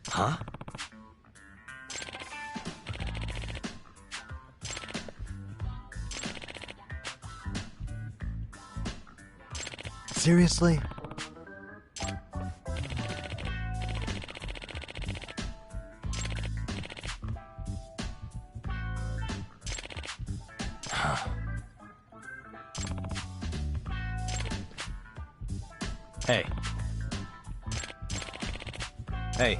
Huh? Seriously? Hey. Hey.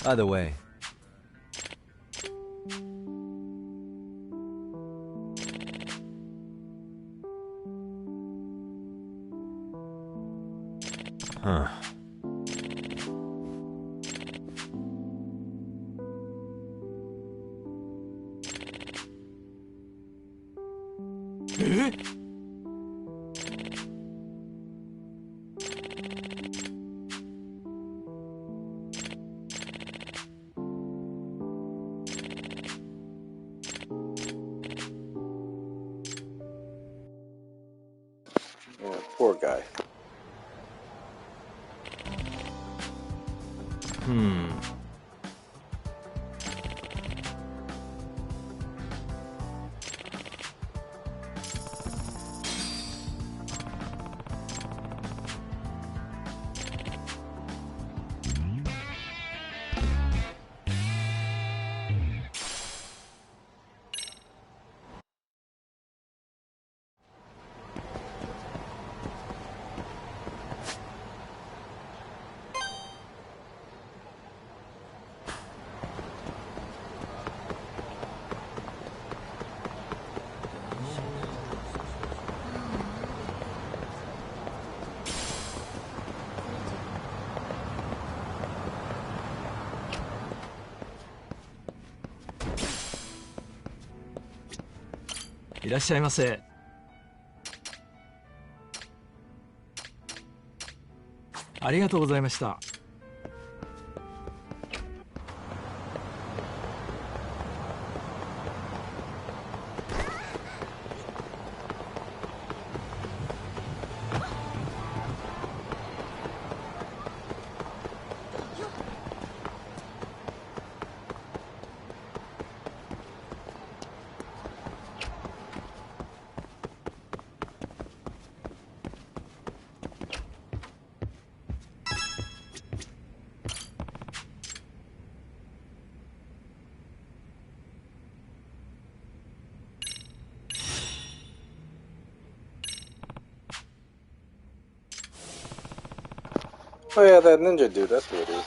By the way, huh. Yeah, poor guy. らっしゃいませ。ありがとうございました。Oh yeah, that ninja dude, that's what it is.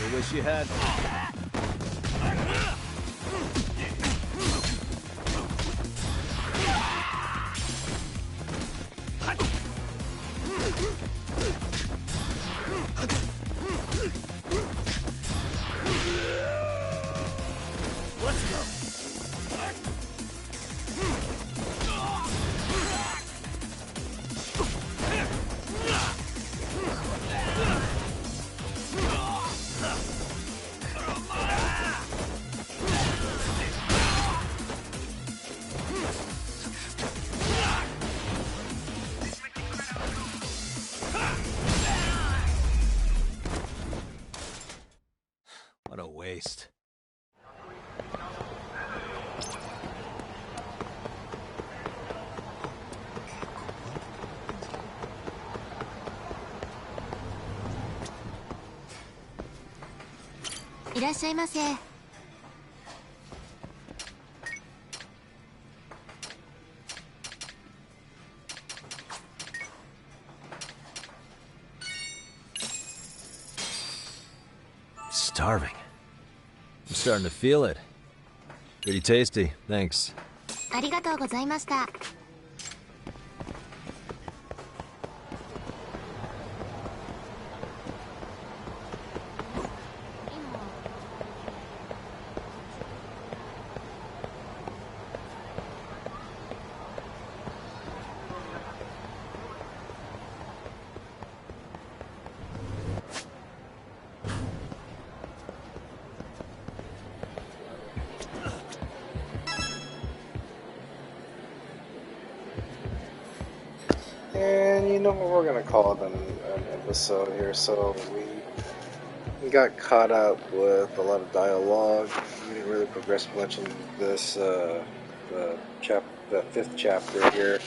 I wish you had. What a waste. Starving. I'm starting to feel it. Pretty tasty, thanks. ありがとうございました。And you know what, we're gonna call it an episode here. So we got caught up with a lot of dialogue. We didn't really progress much in this the fifth chapter here.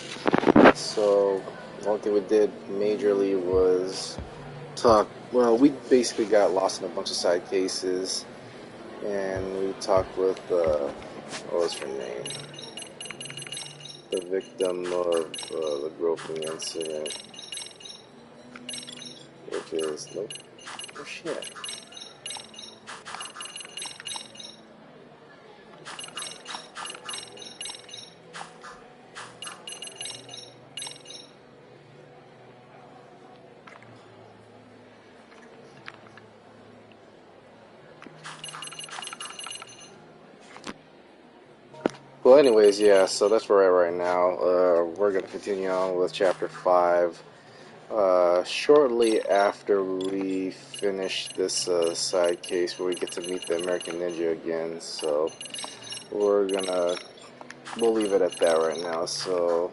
So the only thing we did majorly was talk. Well, we basically got lost in a bunch of side cases, and we talked with what was her name? The victim of the groping incident, which is nope. Oh shit. Well, anyways, yeah, so that's where we're at right now. We're going to continue on with Chapter 5. shortly after we finish this side case where we get to meet the American Ninja again, so we'll leave it at that right now. So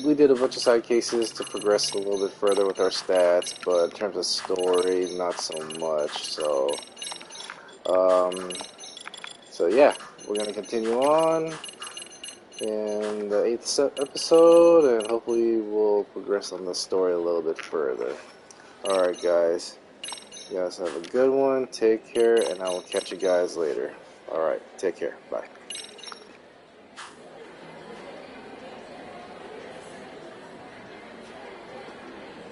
we did a bunch of side cases to progress a little bit further with our stats, but in terms of story, not so much. So yeah, we're gonna continue on in the 8th episode, and hopefully we'll progress on the story a little bit further. Alright guys, you guys have a good one, take care, and I will catch you guys later. Alright, take care, bye.